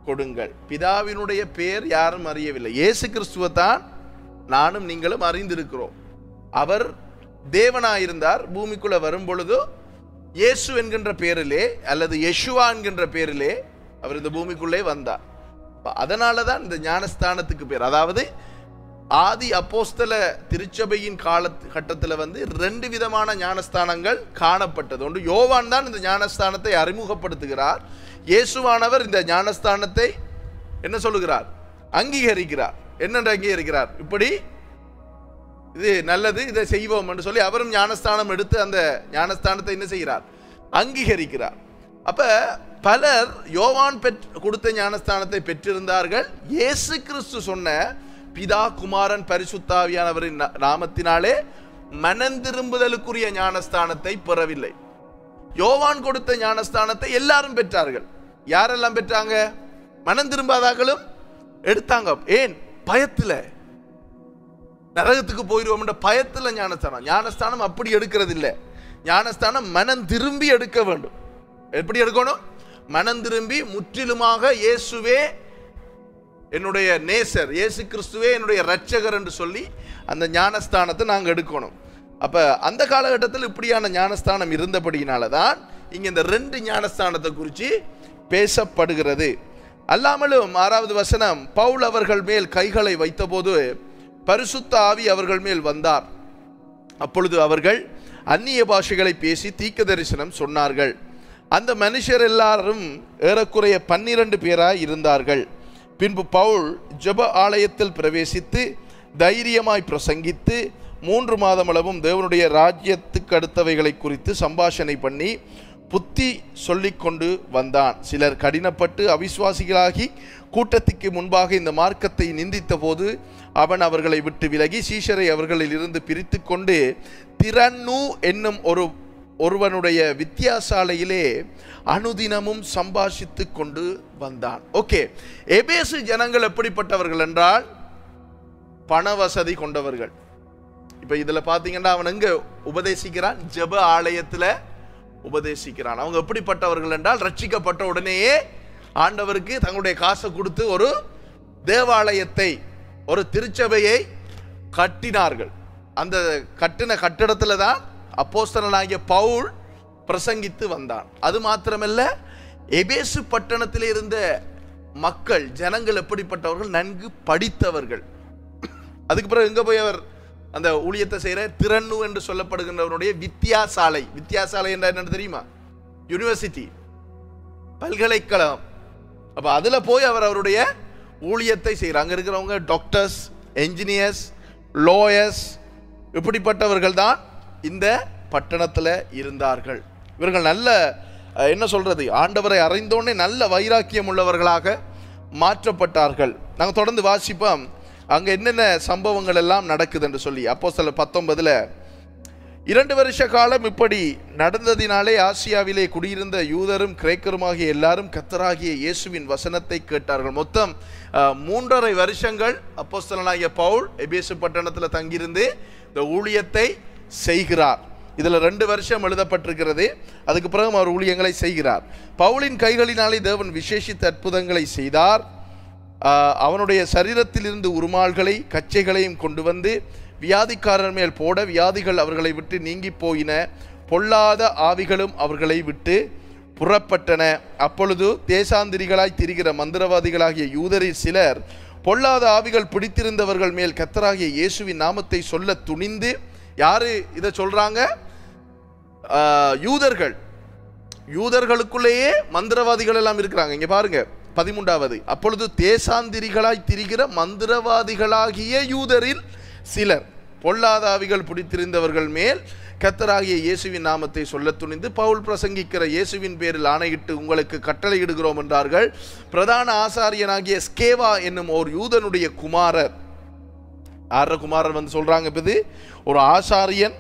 கொடுங்கள். பிதாவினுடைய பேர் யாரும் அறியவில்லை, இயேசு கிறிஸ்துவை தான் நானும் நீங்களும் அறிந்திருக்கிறோம். அவர் தேவனாயிருந்தார், பூமிக்குள்ள வரும் பொழுது இயேசு என்கின்ற பேரிலே அல்லது யெஷுவா என்கின்ற பேரிலே அவர் இந்த பூமிக்குள்ளே வந்தார். அதனாலதான் இந்த ஞானஸ்தானத்துக்கு பேர். அதாவது ஆதி அப்போஸ்தல திருச்சபையின் கட்டத்தில் வந்து 2 விதமான ஞானஸ்தானங்கள் காணப்பட்டது. ஒன்று, யோவான் தான் இந்த ஞானஸ்தானத்தை அறிமுகப்படுத்துகிறார். இயேசுவானவர் இந்த ஞானஸ்தானத்தை என்ன சொல்லுகிறார்? அங்கீகரிக்கிறார். என்னென்று அங்கீகரிக்கிறார்? இப்படி இது நல்லது, இதை செய்வோம் என்று சொல்லி அவரும் ஞானஸ்தானம் எடுத்து அந்த ஞானஸ்தானத்தை என்ன செய்கிறார்? அங்கீகரிக்கிறார். அப்ப பலர் யோவான் கொடுத்த ஞானஸ்தானத்தை பெற்றிருந்தார்கள். இயேசு கிறிஸ்து சொன்ன பிதா குமாரன் பரிசுத்தாவியானவரின் நாமத்தினாலே மனந்திரும்புதலுக்குரிய ஞானஸ்தானத்தை பெறவில்லை. யோவான் கொடுத்த ஞானஸ்தானத்தை எல்லாரும் பெற்றார்கள். யாரெல்லாம் பெற்றாங்க? மனந்திரும்பாதாக்களும் எடுத்தாங்க. ஏன்? பயத்துல, நரகத்துக்கு போயிடுவோம் என்ற பயத்துல ஞானஸ்தானம். ஞானஸ்தானம் அப்படி எடுக்கிறது இல்லை. ஞானஸ்தானம் மனம் திரும்பி எடுக்க வேண்டும். எப்படி எடுக்கணும்? மனம் திரும்பி முற்றிலுமாக இயேசுவே என்னுடைய நேசர், இயேசு கிறிஸ்துவே என்னுடைய இரட்சகர் என்று சொல்லி அந்த ஞானஸ்தானத்தை நாங்கள் எடுக்கணும். அப்ப அந்த காலகட்டத்தில் இப்படியான ஞானஸ்தானம் இருந்தபடியினால தான் இங்க இந்த 2 ஞானஸ்தானத்தை குறித்து பேசப்படுகிறது. அல்லாமலும் 6வது வசனம், பவுல் அவர்கள் மேல் கைகளை வைத்தபோது பரிசுத்த ஆவி அவர்கள் மேல் வந்தார். அப்பொழுது அவர்கள் அந்நிய பாஷைகளை பேசி தீர்க்க தரிசனம் சொன்னார்கள். அந்த மனுஷர் எல்லாரும் ஏறக்குறைய 12 பேராய் இருந்தார்கள். பின்பு பவுல் ஜெப ஆலயத்தில் பிரவேசித்து தைரியமாய் பிரசங்கித்து 3 மாதமளவும் தேவனுடைய ராஜ்யத்துக்கு அடுத்தவைகளை குறித்து சம்பாஷணை பண்ணி புத்தி சொல்லிக் கொண்டு வந்தான். சிலர் கடினப்பட்டு அவிசுவாசிகளாகி கூட்டத்துக்கு முன்பாக இந்த மார்க்கத்தை நிந்தித்த போது அவன் அவர்களை விட்டு விலகி சீஷரை அவர்களில் இருந்து பிரித்து கொண்டு திரன்னு என்னும் ஒருவனுடைய வித்தியாசாலையிலே அனுதினமும் சம்பாஷித்து கொண்டு வந்தான். ஓகே, எபேசு ஜனங்கள் எப்படிப்பட்டவர்கள் என்றால் பண வசதி கொண்டவர்கள். இப்ப இதுல பாத்தீங்கன்னா அவன் எங்க உபதேசிக்கிறான்? ஜெப ஆலயத்துல உபதேசிக்கிறான். அவங்க எப்படிப்பட்டவர்கள் என்றால் ரட்சிக்கப்பட்ட உடனேயே ஆண்டவருக்கு தங்களுடைய காசை கொடுத்து ஒரு தேவாலயத்தை, ஒரு திருச்சபையை கட்டினார்கள். அந்த கட்டின கட்டிடத்துல தான் அப்போஸ்தலனாகிய பவுல் பிரசங்கித்து வந்தான். அது மாத்திரமல்ல, எபேசு பட்டணத்தில் இருந்த மக்கள், ஜனங்கள் எப்படிப்பட்டவர்கள்? நன்கு படித்தவர்கள். அதுக்கு பிறகு எங்க போய் அவர் அந்த ஊழியத்தை செய்யற? திரன்னு என்று சொல்லப்படுகின்றவருடைய வித்தியாசாலை. வித்தியாசாலை என்ற என்ன தெரியுமா? யூனிவர்சிட்டி, பல்கலைக்கழகம். அப்ப அதுல போய் அவர் அவருடைய ஊழியத்தை செய்யறாங்க. அங்க இருக்கிறவங்க டாக்டர்ஸ், என்ஜினியர்ஸ், லாயர்ஸ், இப்படிப்பட்டவர்கள் தான் இந்த பட்டணத்துல இருந்தார்கள். இவர்கள் நல்ல என்ன சொல்றது, ஆண்டவரை அறிந்தோடனே நல்ல வைராக்கியம் உள்ளவர்களாக மாற்றப்பட்டார்கள். நாங்க தொடர்ந்து வாசிப்போம் அங்க என்னென்ன சம்பவங்கள் எல்லாம் நடக்குது என்று சொல்லி. அப்போஸ்தலர் 19 2 வருஷ காலம் இப்படி நடந்ததினாலே ஆசியாவிலே குடியிருந்த யூதரும் கிரேக்கருமாகிய எல்லாரும் கர்த்தராகிய இயேசுவின் வசனத்தை கேட்டார்கள். மொத்தம் 3.5 வருஷங்கள் அப்போஸ்தலனாகிய பவுல் எபேசு பட்டணத்தில் தங்கியிருந்து இந்த ஊழியத்தை செய்கிறார். இதுல 2 வருஷம் எழுதப்பட்டிருக்கிறது. அதுக்கு பிறகு அவர் ஊழியங்களை செய்கிறார். பவுலின் கைகளினாலே தேவன் விசேஷித்த அற்புதங்களை செய்தார். அவனுடைய சரீரத்தில் இருந்து உருமால்களை கச்சைகளையும் கொண்டு வந்து வியாதிக்காரர் மேல் போட வியாதிகள் அவர்களை விட்டு நீங்கி போயின. பொல்லாத ஆவிகளும் அவர்களை விட்டு புறப்பட்டன. அப்பொழுது தேசாந்திரிகளாய் திரிகிற மந்திரவாதிகளாகிய யூதரில் சிலர் பொல்லாத ஆவிகள் பிடித்திருந்தவர்கள் மேல் கர்த்தராகிய இயேசுவின் நாமத்தை சொல்ல துணிந்து, யாரு இதை சொல்றாங்க? யூதர்கள். யூதர்களுக்குள்ளேயே மந்திரவாதிகள் எல்லாம் இருக்கிறாங்க. இங்க பாருங்க 13வது, அப்பொழுது தேசாந்திரிகளாய் திரிகிற மந்திரவாதிகளாகிய யூதரில் சிலர் பொல்லாதாவிகள் பிடித்திருந்தவர்கள் மேல் கர்த்தராகிய இயேசுவின் நாமத்தை சொல்ல துணிந்து பவுல் பிரசங்கிக்கிற இயேசுவின் பேரில் ஆணையிட்டு உங்களுக்கு கட்டளையிடுகிறோம் என்றார்கள். பிரதான ஆசாரியனாகிய ஸ்கேவா என்னும் ஒரு யூதனுடைய குமாரர், குமாரர் வந்து சொல்றாங்க, இது ஒரு ஆசாரியன்,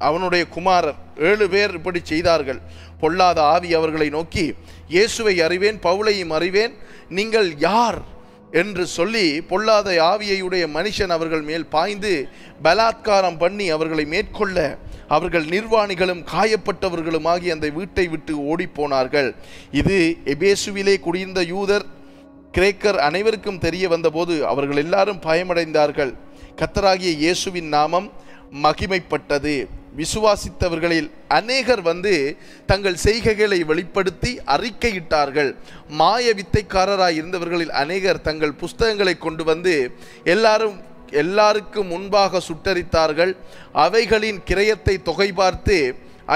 அவனுடைய குமாரர் 7 பேர் இப்படி செய்தார்கள். பொல்லாத ஆவி அவர்களை நோக்கி, இயேசுவை அறிவேன், பவுலையும் அறிவேன், நீங்கள் யார் என்று சொல்லி பொல்லாத ஆவியையுடைய மனுஷன் அவர்கள் மேல் பாய்ந்து பலாத்காரம் பண்ணி அவர்களை மேற்கொள்ள அவர்கள் நிர்வாணிகளும் காயப்பட்டவர்களும் ஆகி அந்த வீட்டை விட்டு ஓடி போனார்கள். இது எபேசுவிலே குடியிருந்த யூதர் கிரேக்கர் அனைவருக்கும் தெரிய வந்தபோது அவர்கள் எல்லாரும் பயமடைந்தார்கள். கர்த்தராகிய இயேசுவின் நாமம் மகிமைப்பட்டது. விசுவாசித்தவர்களில் அநேகர் வந்து தங்கள் செய்கைகளை வெளிப்படுத்தி அறிக்கையிட்டார்கள். மாய வித்தைக்காரராய் இருந்தவர்களில் அநேகர் தங்கள் புஸ்தகங்களை கொண்டு வந்து எல்லாருக்கும் முன்பாக சுட்டரித்தார்கள். அவைகளின் கிரயத்தை தொகை பார்த்து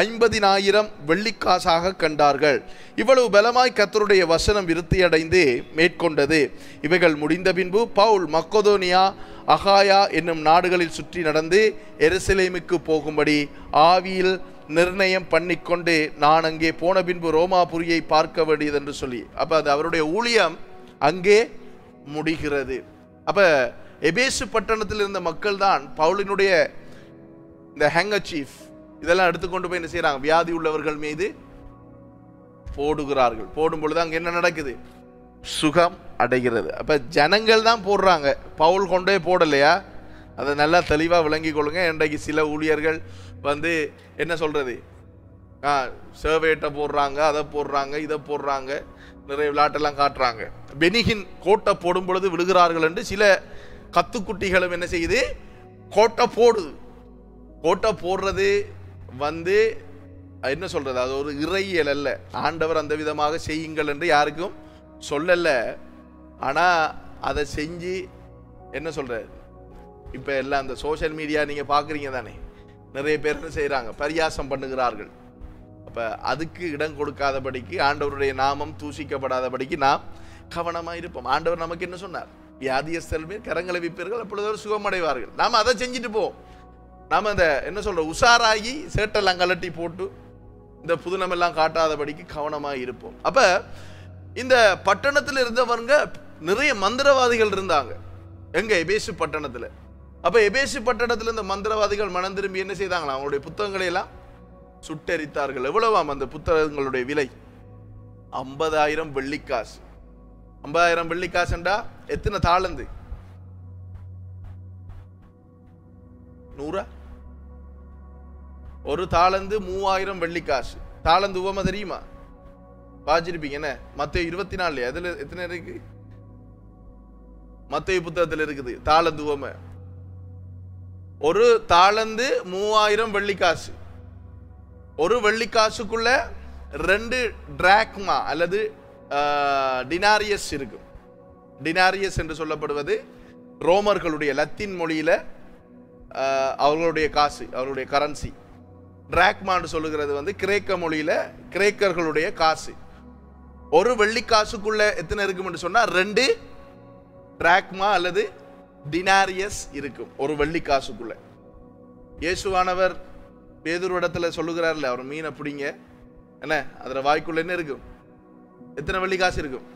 50,000 வெள்ளிக்காசாக கண்டார்கள். இவ்வளவு பலமாய் கர்த்தருடைய வசனம் விருத்தியடைந்து மேற்கொண்டது. இவைகள் முடிந்த பின்பு பவுல் மக்கதோனியா அகாயா என்னும் நாடுகளில் சுற்றி நடந்து எருசலேமுக்கு போகும்படி ஆவியில் நிர்ணயம் பண்ணிக்கொண்டு நான் அங்கே போன பின்பு ரோமாபுரியை பார்க்க வேண்டியது என்று சொல்லி, அப்ப அது அவருடைய ஊழியம் அங்கே முடிகிறது. அப்ப எபேசு பட்டணத்தில் இருந்த மக்கள் தான் பவுலினுடைய இந்த ஹேங்கர்சீஃப் இதெல்லாம் எடுத்துக்கொண்டு போய் என்ன செய்யறாங்க, வியாதி உள்ளவர்கள் மீது போடுகிறார்கள். போடும் பொழுது அங்க என்ன நடக்குது, சுகம் அடைகிறது. அப்ப ஜனங்கள் தான் போடுறாங்க, பவுல் கொண்டே போடலையா? அதை நல்லா தெளிவாக விளங்கி கொள்ளுங்க. இன்றைக்கு சில ஊழியர்கள் வந்து என்ன சொல்றது, சர்வேட்டை போடுறாங்க, அதை போடுறாங்க, இதை போடுறாங்க, நிறைய விளையாட்டெல்லாம் காட்டுறாங்க. பெனிகின் கோட்டை போடும் பொழுது விழுகிறார்கள் என்று சில கத்துக்குட்டிகளும் என்ன செய்யுது, கோட்டை போடுது. கோட்டை போடுறது வந்து என்ன சொல்றது, அது ஒரு இறையியல் அல்ல. ஆண்டவர் அந்த விதமாக செய்யுங்கள் என்று யாருக்கும் சொல்லல. ஆனா அதை செஞ்சு என்ன சொல்ற, இப்ப எல்லாம் அந்த சோசியல் மீடியா நீங்க பாக்குறீங்க தானே, நிறைய பேர் என்ன செய்யறாங்க, பரியாசம் பண்ணுகிறார்கள். அப்ப அதுக்கு இடம் கொடுக்காதபடிக்கு, ஆண்டவருடைய நாமம் தூசிக்கப்படாதபடிக்கு நாம் கவனமா இருப்போம். ஆண்டவர் நமக்கு என்ன சொன்னார், வியாதியஸ்தர் மேல் கரங்களை வைப்பீர்கள் அப்பொழுது சுகமடைவார்கள். நாம அதை செஞ்சுட்டு போவோம். நாம அந்த என்ன சொல்ற, உஷாராகி சேட்டெல்லாம் கலட்டி போட்டு இந்த புதுனம் எல்லாம் காட்டாதபடிக்கு கவனமா இருப்போம். அப்ப இந்த பட்டணத்தில் இருந்தவங்க நிறைய மந்திரவாதிகள் இருந்தாங்க. எங்க, எபேசு பட்டணத்துல. அப்ப எபேசு பட்டணத்துல இந்த மந்திரவாதிகள் மனம் திரும்பி என்ன செய்தாங்களா, அவங்களுடைய புத்தகங்களை எல்லாம் சுட்டெரித்தார்கள். எவ்வளவாம் அந்த புத்தகங்களுடைய விலை? 50,000 வெள்ளிக்காசு. 50,000 வெள்ளிக்காசுண்டா எத்தனை தாளந்து? 100? ஒரு தாளந்து 3000 வெள்ளிக்காசு. தாளந்து உவமை தெரியுமா? வாசிருப்பீங்க என்ன? மத்தேயு 24 அதுல எத்தனை இருக்கு? மத்தேயு புத்தகத்தில் இருக்குது தாளந்து உவமை. ஒரு தாளந்து 3000 வெள்ளிக்காசு. ஒரு வெள்ளிக்காசுக்குள்ள 2 டிராக்மா அல்லது டினாரியஸ் இருக்கும். டினாரியஸ் என்று சொல்லப்படுவது ரோமர்களுடைய லத்தீன் மொழியில அவர்களுடைய காசு, அவர்களுடைய கரன்சி. டிராக்மான்னு சொல்லுகிறது வந்து கிரேக்க மொழியில கிரேக்கர்களுடைய காசு. ஒரு வெள்ளிக்காசுக்குள்ள எத்தனை இருக்கும் என்று சொன்னா 2 டிராக்மா அல்லது டினாரியஸ் இருக்கும் ஒரு வெள்ளிக்காசுக்குள்ள. இயேசுவானவர் பேதுரு இடத்துல சொல்லுகிறார்ல, அவர் மீனை பிடிங்க என்ன, அதுல வாய்க்குள்ள என்ன இருக்கும், எத்தனை வெள்ளிக்காசு இருக்கும்?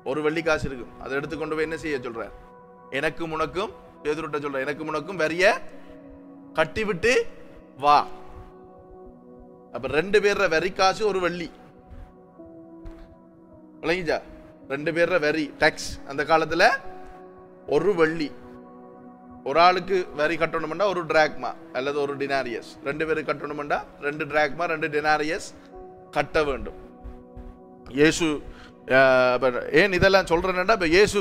ஒரு வெள்ளிக்காசு இருக்கும். அதை எடுத்துக்கொண்டு போய் என்ன செய்ய சொல்றார், எனக்கும் உனக்கும், பேதுருட்ட சொல்ற, எனக்கும் உனக்கும் வரிய கட்டிவிட்டு வா. அப்ப 2 பேர்ற வரி காசு ஒரு வெள்ளி. விளங்கிச்சா? 2 பேர்ற வரி டாக்ஸ் அந்த காலத்துல ஒரு வெள்ளி. ஒரு ஆளுக்கு வரி கட்டணும்னா ஒரு டிராக்மா அல்லது ஒரு டினாரியஸ். 2 பேருக்கு கட்டணும்னா 2 டிராக்மா 2 டினாரியஸ் கட்ட வேண்டும். இயேசு ஏன் இதெல்லாம் சொல்றேன்னா, இப்ப இயேசு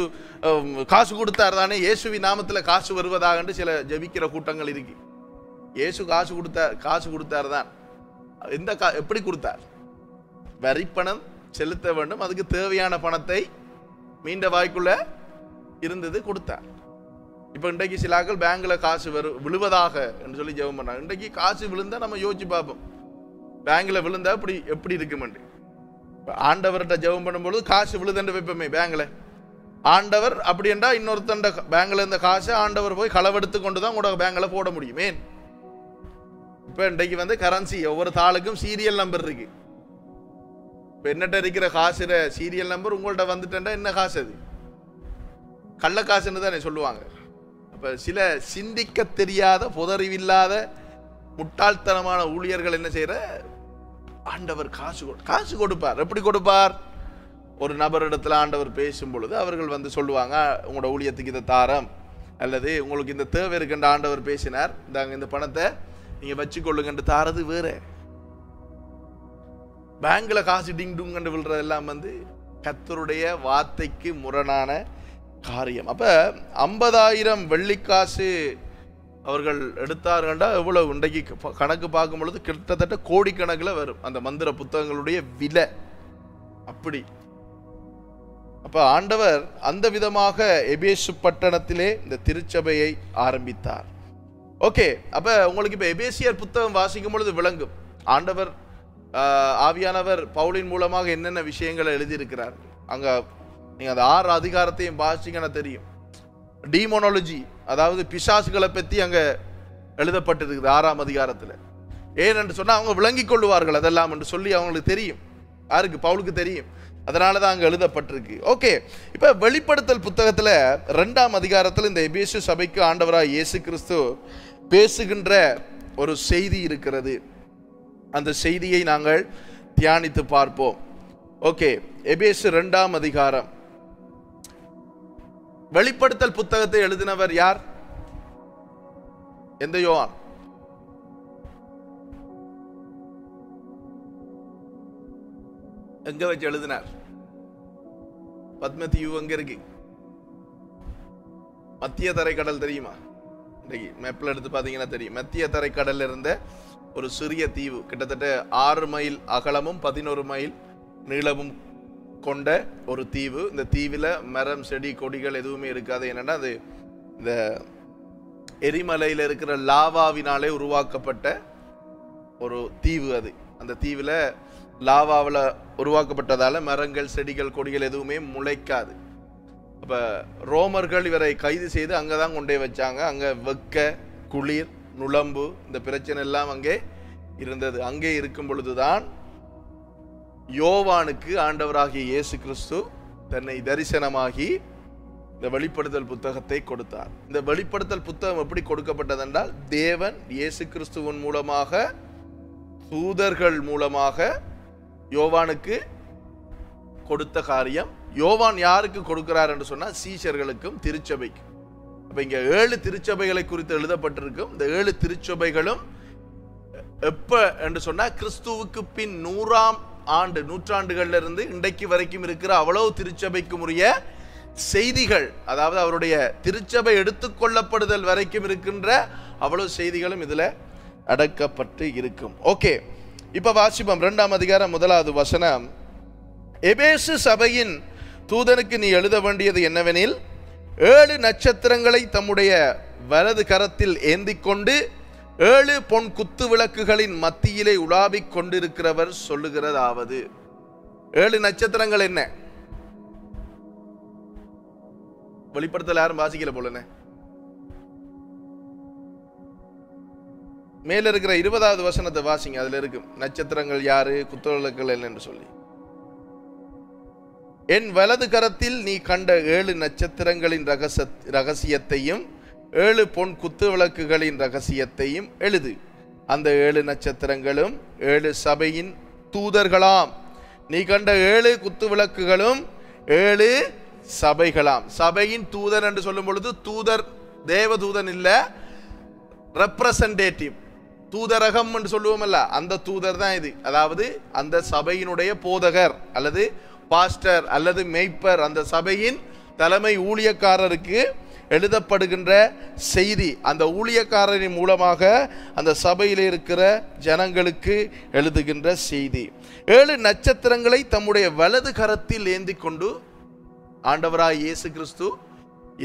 காசு கொடுத்தார் தானே, இயேசுவின் நாமத்துல காசு வருவதாக சில ஜெபிக்கிற கூட்டங்கள் இருக்கு. இயேசு காசு கொடுத்தார் தான். இந்த எப்படி கொடுத்தார்? வரி பணம் செலுத்த வேண்டும், அதுக்கு தேவையான பணத்தை மீண்ட வாய்க்குள்ள இருந்தது கொடுத்தார். இப்ப இன்றைக்கு சிலாக்கள் பேங்க்ல காசு விழுவதாக என்று சொல்லி ஜெபம் பண்ணாங்க. இன்றைக்கு காசு விழுந்தா நம்ம யோசிச்சு பார்ப்போம், பேங்க்ல விழுந்தா எப்படி இருக்குமென்று. ஆண்டவர்கிட்ட ஜெபம் பண்ணும்பொழுது காசு விழுதுன்னு வைப்போமே பேங்க்ல. ஆண்டவர் அப்படி என்றா இன்னொருத்தண்ட பேங்க்ல இருந்த காசு ஆண்டவர் போய் களவெடுத்து கொண்டுதான் உங்களோட பேங்க்ல போட முடியும். ஏன்? இப்ப இன்றைக்கு வந்து கரன்சி ஒவ்வொரு தாளுக்கும் சீரியல் நம்பர் இருக்கு. இப்ப என்னட்ட இருக்கிற காசுற சீரியல் நம்பர் உங்கள்ட்ட வந்துட்டா என்ன காசு? அது கள்ள காசுன்னு தானே சொல்லுவாங்க. அப்ப சில சிந்திக்க தெரியாத, புதறிவில்லாத, முட்டாள்தனமான ஊழியர்கள் என்ன செய்யற, ஆண்டவர் காசு கொடுப்பார். எப்படி கொடுப்பார்? ஒரு நபரிடத்துல ஆண்டவர் பேசும் பொழுது அவர்கள் வந்து சொல்லுவாங்க, உங்களோட ஊழியத்துக்கு இதை தாரம், அல்லது உங்களுக்கு இந்த தேவை இருக்குன்ற ஆண்டவர் பேசினார், இந்த பணத்தை நீங்க வச்சுக்கொள்ளுங்க தாரது வேற. பேங்க்ல காசு டிங் டுங் கண்டு விழுறதெல்லாம் வந்து கர்த்தருடைய வார்த்தைக்கு முரணான காரியம். அப்ப 50,000 வெள்ளிக்காசு அவர்கள் எடுத்தார்கள்டா எவ்வளவு? இன்றைக்கு கணக்கு பார்க்கும் பொழுது கிட்டத்தட்ட கோடிக்கணக்கில் வரும் அந்த மந்திர புத்தகங்களுடைய விலை. அப்படி அப்ப ஆண்டவர் அந்த விதமாக எபேசு பட்டணத்திலே இந்த திருச்சபையை ஆரம்பித்தார். ஓகே, அப்ப உங்களுக்கு இப்ப எபேசியர் புத்தகம் வாசிக்கும் பொழுது விளங்கும் ஆண்டவர் ஆவியானவர் பவுலின் மூலமாக என்னென்ன விஷயங்களை எழுதியிருக்கிறார். அங்க நீங்க அந்த 6 அதிகாரத்தையும் வாசிங்கன்னா தெரியும். டீமோனாலஜி, அதாவது பிசாசுகளை பற்றி அங்க எழுதப்பட்டிருக்குது 6ஆம் அதிகாரத்தில். ஏனென்று சொன்னா அவங்க விளங்கிக் கொள்வார்கள் அதெல்லாம் என்று சொல்லி அவங்களுக்கு தெரியும். யாருக்கு? பவுலுக்கு தெரியும். அதனால தான் அங்கே எழுதப்பட்டிருக்கு. ஓகே, இப்போ வெளிப்படுத்தல் புத்தகத்தில் 2ஆம் அதிகாரத்தில் இந்த எபேசு சபைக்கு ஆண்டவராக இயேசு கிறிஸ்து பேசுகின்ற ஒரு செய்தி இருக்கிறது. அந்த செய்தியை நாங்கள் தியானித்து பார்ப்போம். ஓகே, எபேசு 2ஆம் அதிகாரம். வெளிப்படுத்தல் புத்தகத்தை எழுதினவர் யார்? எந்த யோவான்? எங்க வச்சு எழுதினார்? பத்மதியு எங்க இருக்கு? மத்திய தரைக்கடல் தெரியுமா? மேப்ல எடுத்து பாத்தீங்கன்னா தெரியும். மத்திய தரைக்கடல்ல இருந்த ஒரு சிறிய தீவு, கிட்டத்தட்ட 6 மைல் அகலமும் 11 மைல் நீளமும் கொண்ட ஒரு தீவு. இந்த தீவுல மரம் செடி கொடிகள் எதுவுமே இருக்காது. என்னன்னா அது இந்த எரிமலையில இருக்கிற லாவாவினாலே உருவாக்கப்பட்ட ஒரு தீவு. அது அந்த தீவுல லாவாவில் உருவாக்கப்பட்டதால மரங்கள் செடிகள் கொடிகள் எதுவுமே முளைக்காது. அப்ப ரோமர்கள் இவரை கைது செய்து அங்கதான் கொண்டே வச்சாங்க. அங்க வெக்க, குளிர், நுளம்பு, இந்த பிரச்சனை எல்லாம் அங்கே இருந்தது. அங்கே இருக்கும் பொழுதுதான் யோவானுக்கு ஆண்டவராகிய இயேசு கிறிஸ்து தன்னை தரிசனமாகி இந்த வெளிப்படுத்தல் புத்தகத்தை கொடுத்தார். இந்த வெளிப்படுத்தல் புத்தகம் எப்படி கொடுக்கப்பட்டது என்றால், தேவன் இயேசு கிறிஸ்துவின் மூலமாக தூதர்கள் மூலமாக யோவானுக்கு கொடுத்த காரியம். யோவான் யாருக்கு கொடுக்கிறார் என்று சொன்னா, சீஷர்களுக்கும் திருச்சபைக்கும். அப்ப இங்க 7 திருச்சபைகளை குறித்து எழுதப்பட்டிருக்கும். இந்த 7 திருச்சபைகளும் எப்ப என்று சொன்னா, கிறிஸ்துவுக்கு பின் 100ஆம் ஆண்டு நூற்றாண்டுகள்ல இருந்து இன்றைக்கு வரைக்கும் இருக்கிற அவ்வளவு திருச்சபைக்கும் உரிய செய்திகள், அதாவது அவருடைய திருச்சபை எடுத்துக்கொள்ளப்படுதல் வரைக்கும் இருக்கின்ற அவ்வளவு செய்திகளும் இதுல அடக்கப்பட்டு இருக்கும். ஓகே, இப்ப வாசிப்போம். 2ஆம் அதிகாரம் 1வது வசனம். எபேசு சபையின் தூதனுக்கு நீ எழுத வேண்டியது என்னவெனில், 7 நட்சத்திரங்களை தம்முடைய வலது கரத்தில் ஏந்தி கொண்டு 7 பொன் குத்து விளக்குகளின் மத்தியிலே உலாவிக் கொண்டிருக்கிறவர் சொல்லுகிறதாவது. 7 நட்சத்திரங்கள் என்ன? வெளிப்படுத்தல் யாரும் வாசிக்கல போலனே. மேல இருக்கிற 20வது வசனத்தை வாசிங்க. அதுல இருக்கு நட்சத்திரங்கள் யாரு, குத்து விளக்குகள் என்று சொல்லி. என் வலது கரத்தில் நீ கண்ட 7 நட்சத்திரங்களின் ரகசியத்தையும் 7 பொன் குத்து விளக்குகளின் ரகசியத்தையும் எழுது. அந்த 7 நட்சத்திரங்களும் 7 சபையின் தூதர்களாம். நீ கண்ட 7 குத்து விளக்குகளும் 7 சபைகளாம். சபையின் தூதன் என்று சொல்லும் பொழுது தூதர் தேவதூதன் இல்ல, ரெப்ரசன்டேட்டிவ் தூதரகம் என்று சொல்லுவோமல்ல, அந்த தூதர் தான் இது. அதாவது அந்த சபையினுடைய போதகர் அல்லது பாஸ்டர் அல்லது மேய்ப்பர், அந்த சபையின் தலைமை ஊழியக்காரருக்கு எழுதப்படுகின்ற செய்தி. அந்த ஊழியக்காரரின் மூலமாக அந்த சபையில் இருக்கிற ஜனங்களுக்கு எழுதுகின்ற செய்தி. 7 நட்சத்திரங்களை தம்முடைய வலது கரத்தில் ஏந்தி கொண்டு ஆண்டவராய் இயேசு கிறிஸ்து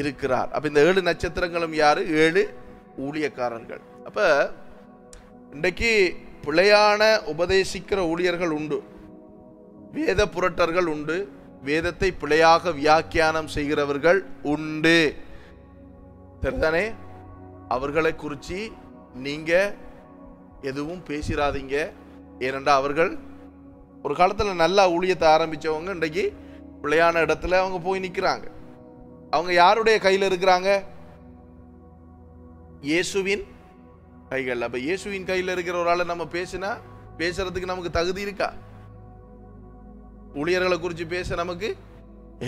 இருக்கிறார். அப்ப இந்த 7 நட்சத்திரங்களும் யாரு? 7 ஊழியக்காரர்கள். அப்ப இன்றைக்கு பிழையான உபதேசிக்கிற ஊழியர்கள் உண்டு, வேத புரட்டர்கள் உண்டு, வேதத்தை பிழையாக வியாக்கியானம் செய்கிறவர்கள் உண்டு. சரிதானே? அவர்களை குறித்து நீங்க எதுவும் பேசிடாதீங்க. ஏனென்றால் அவர்கள் ஒரு காலத்தில் நல்லா ஊழியத்தை ஆரம்பிச்சவங்க இன்றைக்கு பிழையான இடத்துல அவங்க போய் நிற்கிறாங்க. அவங்க யாருடைய கையில் இருக்கிறாங்க? இயேசுவின் கைகள். அப்ப இயேசுவின் கையில் இருக்கிற ஒரு ஆளை நம்ம பேசினா பேசுறதுக்கு நமக்கு தகுதி இருக்கா? ஊழியர்களை குறித்து பேச நமக்கு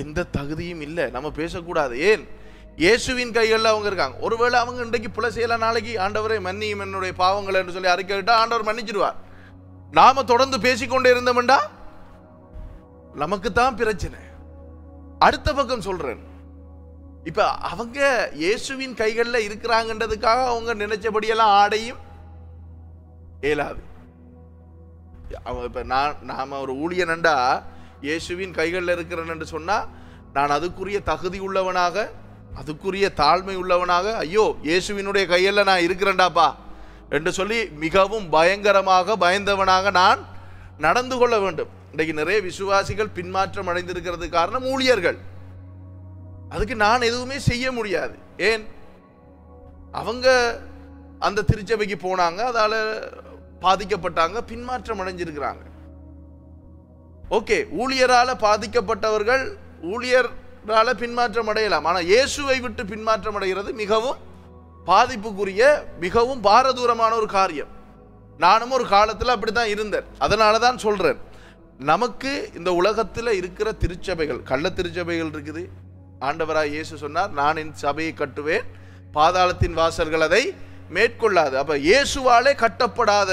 எந்த தகுதியும் இல்லை. நம்ம பேசக்கூடாது. ஏன்? இயேசுவின் கைகளில் அவங்க இருக்காங்க. ஒருவேளை அவங்க இன்றைக்கு பிழை செய்யலாம், நாளைக்கு ஆண்டவரை மன்னியும் என்னுடைய பாவங்களை என்று சொல்லி அறிக்கை விட்டா ஆண்டவர் மன்னிச்சிடுவார். நாம தொடர்ந்து பேசிக்கொண்டே இருந்தோம்டா நமக்கு தான் பிரச்சனை. அடுத்த பக்கம் சொல்றேன், இப்ப அவங்க இயேசுவின் கைகளில் இருக்கிறாங்கன்றதுக்காக அவங்க நினைச்சபடியெல்லாம் ஆடையும் இயலாது. இப்ப நாம ஒரு ஊழியனண்டா இயேசுவின் கைகளில் இருக்கிறேன் என்று சொன்னா நான் அதுக்குரிய தகுதி உள்ளவனாக அதுக்குரிய தாழ்மை உள்ளவனாக, ஐயோ இயேசுவினுடைய கையில் நான் இருக்கிறேன்டாப்பா என்று சொல்லி மிகவும் பயங்கரமாக பயந்தவனாக நான் நடந்து கொள்ள வேண்டும். இன்றைக்கு நிறைய விசுவாசிகள் பின்மாற்றம் அடைந்திருக்கிறது காரணம் ஊழியர்கள். அதுக்கு நான் எதுவுமே செய்ய முடியாது. ஏன்? அவங்க அந்த திருச்சபைக்கு போனாங்க, அதால பாதிக்கப்பட்டாங்க, பின்மாற்றம் அடைஞ்சிருக்கிறாங்க. ஓகே, ஊழியரால பாதிக்கப்பட்டவர்கள் ஊழியரால பின்மாற்றம் அடையலாம். ஆனால் இயேசுவை விட்டு பின்மாற்றம் அடைகிறது மிகவும் பாதிப்புக்குரிய, மிகவும் பாரதூரமான ஒரு காரியம். நானும் ஒரு காலத்தில் அப்படித்தான் இருந்தேன். அதனால தான் சொல்றேன், நமக்கு இந்த உலகத்தில் இருக்கிற திருச்சபைகள், கள்ள திருச்சபைகள் இருக்குது. ஆண்டவராய் இயேசு சொன்னார், நான் என் சபையை கட்டுவேன், பாதாளத்தின் வாசல்கள் அதை மேற்கொள்ளாது. அப்ப இயேசுவாலே கட்டப்படாத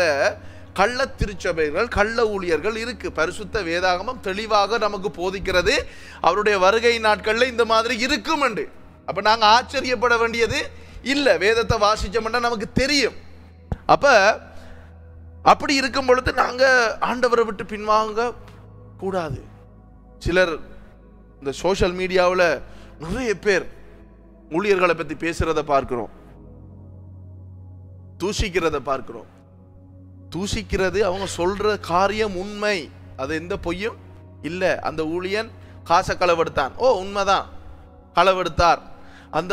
கள்ள திருச்சபைகள், கள்ள ஊழியர்கள் இருக்கு. பரிசுத்த வேதாகமம் தெளிவாக நமக்கு போதிக்கிறது, அவருடைய வருகை நாட்கள்ல இந்த மாதிரி இருக்கும் என்று. அப்ப நாங்க ஆச்சரியப்பட வேண்டியது இல்ல, வேதத்தை வாசிச்சோம்னா நமக்கு தெரியும். அப்ப அப்படி இருக்கும் பொழுது நாங்க ஆண்டவரை விட்டு பின்வாங்க கூடாது. சிலர் இந்த சோஷியல் மீடியாவில் நிறைய பேர் ஊழியர்களை பத்தி பேசுறத பார்க்கிறோம், தூஷிக்கிறத பார்க்கிறோம். தூஷிக்கிறது, அவங்க சொல்ற காரியம் உண்மை, அது எந்த பொய்யும் இல்லை. அந்த ஊழியன் காசை களவெடுத்தான், ஓ உண்மைதான் களவெடுத்தார். அந்த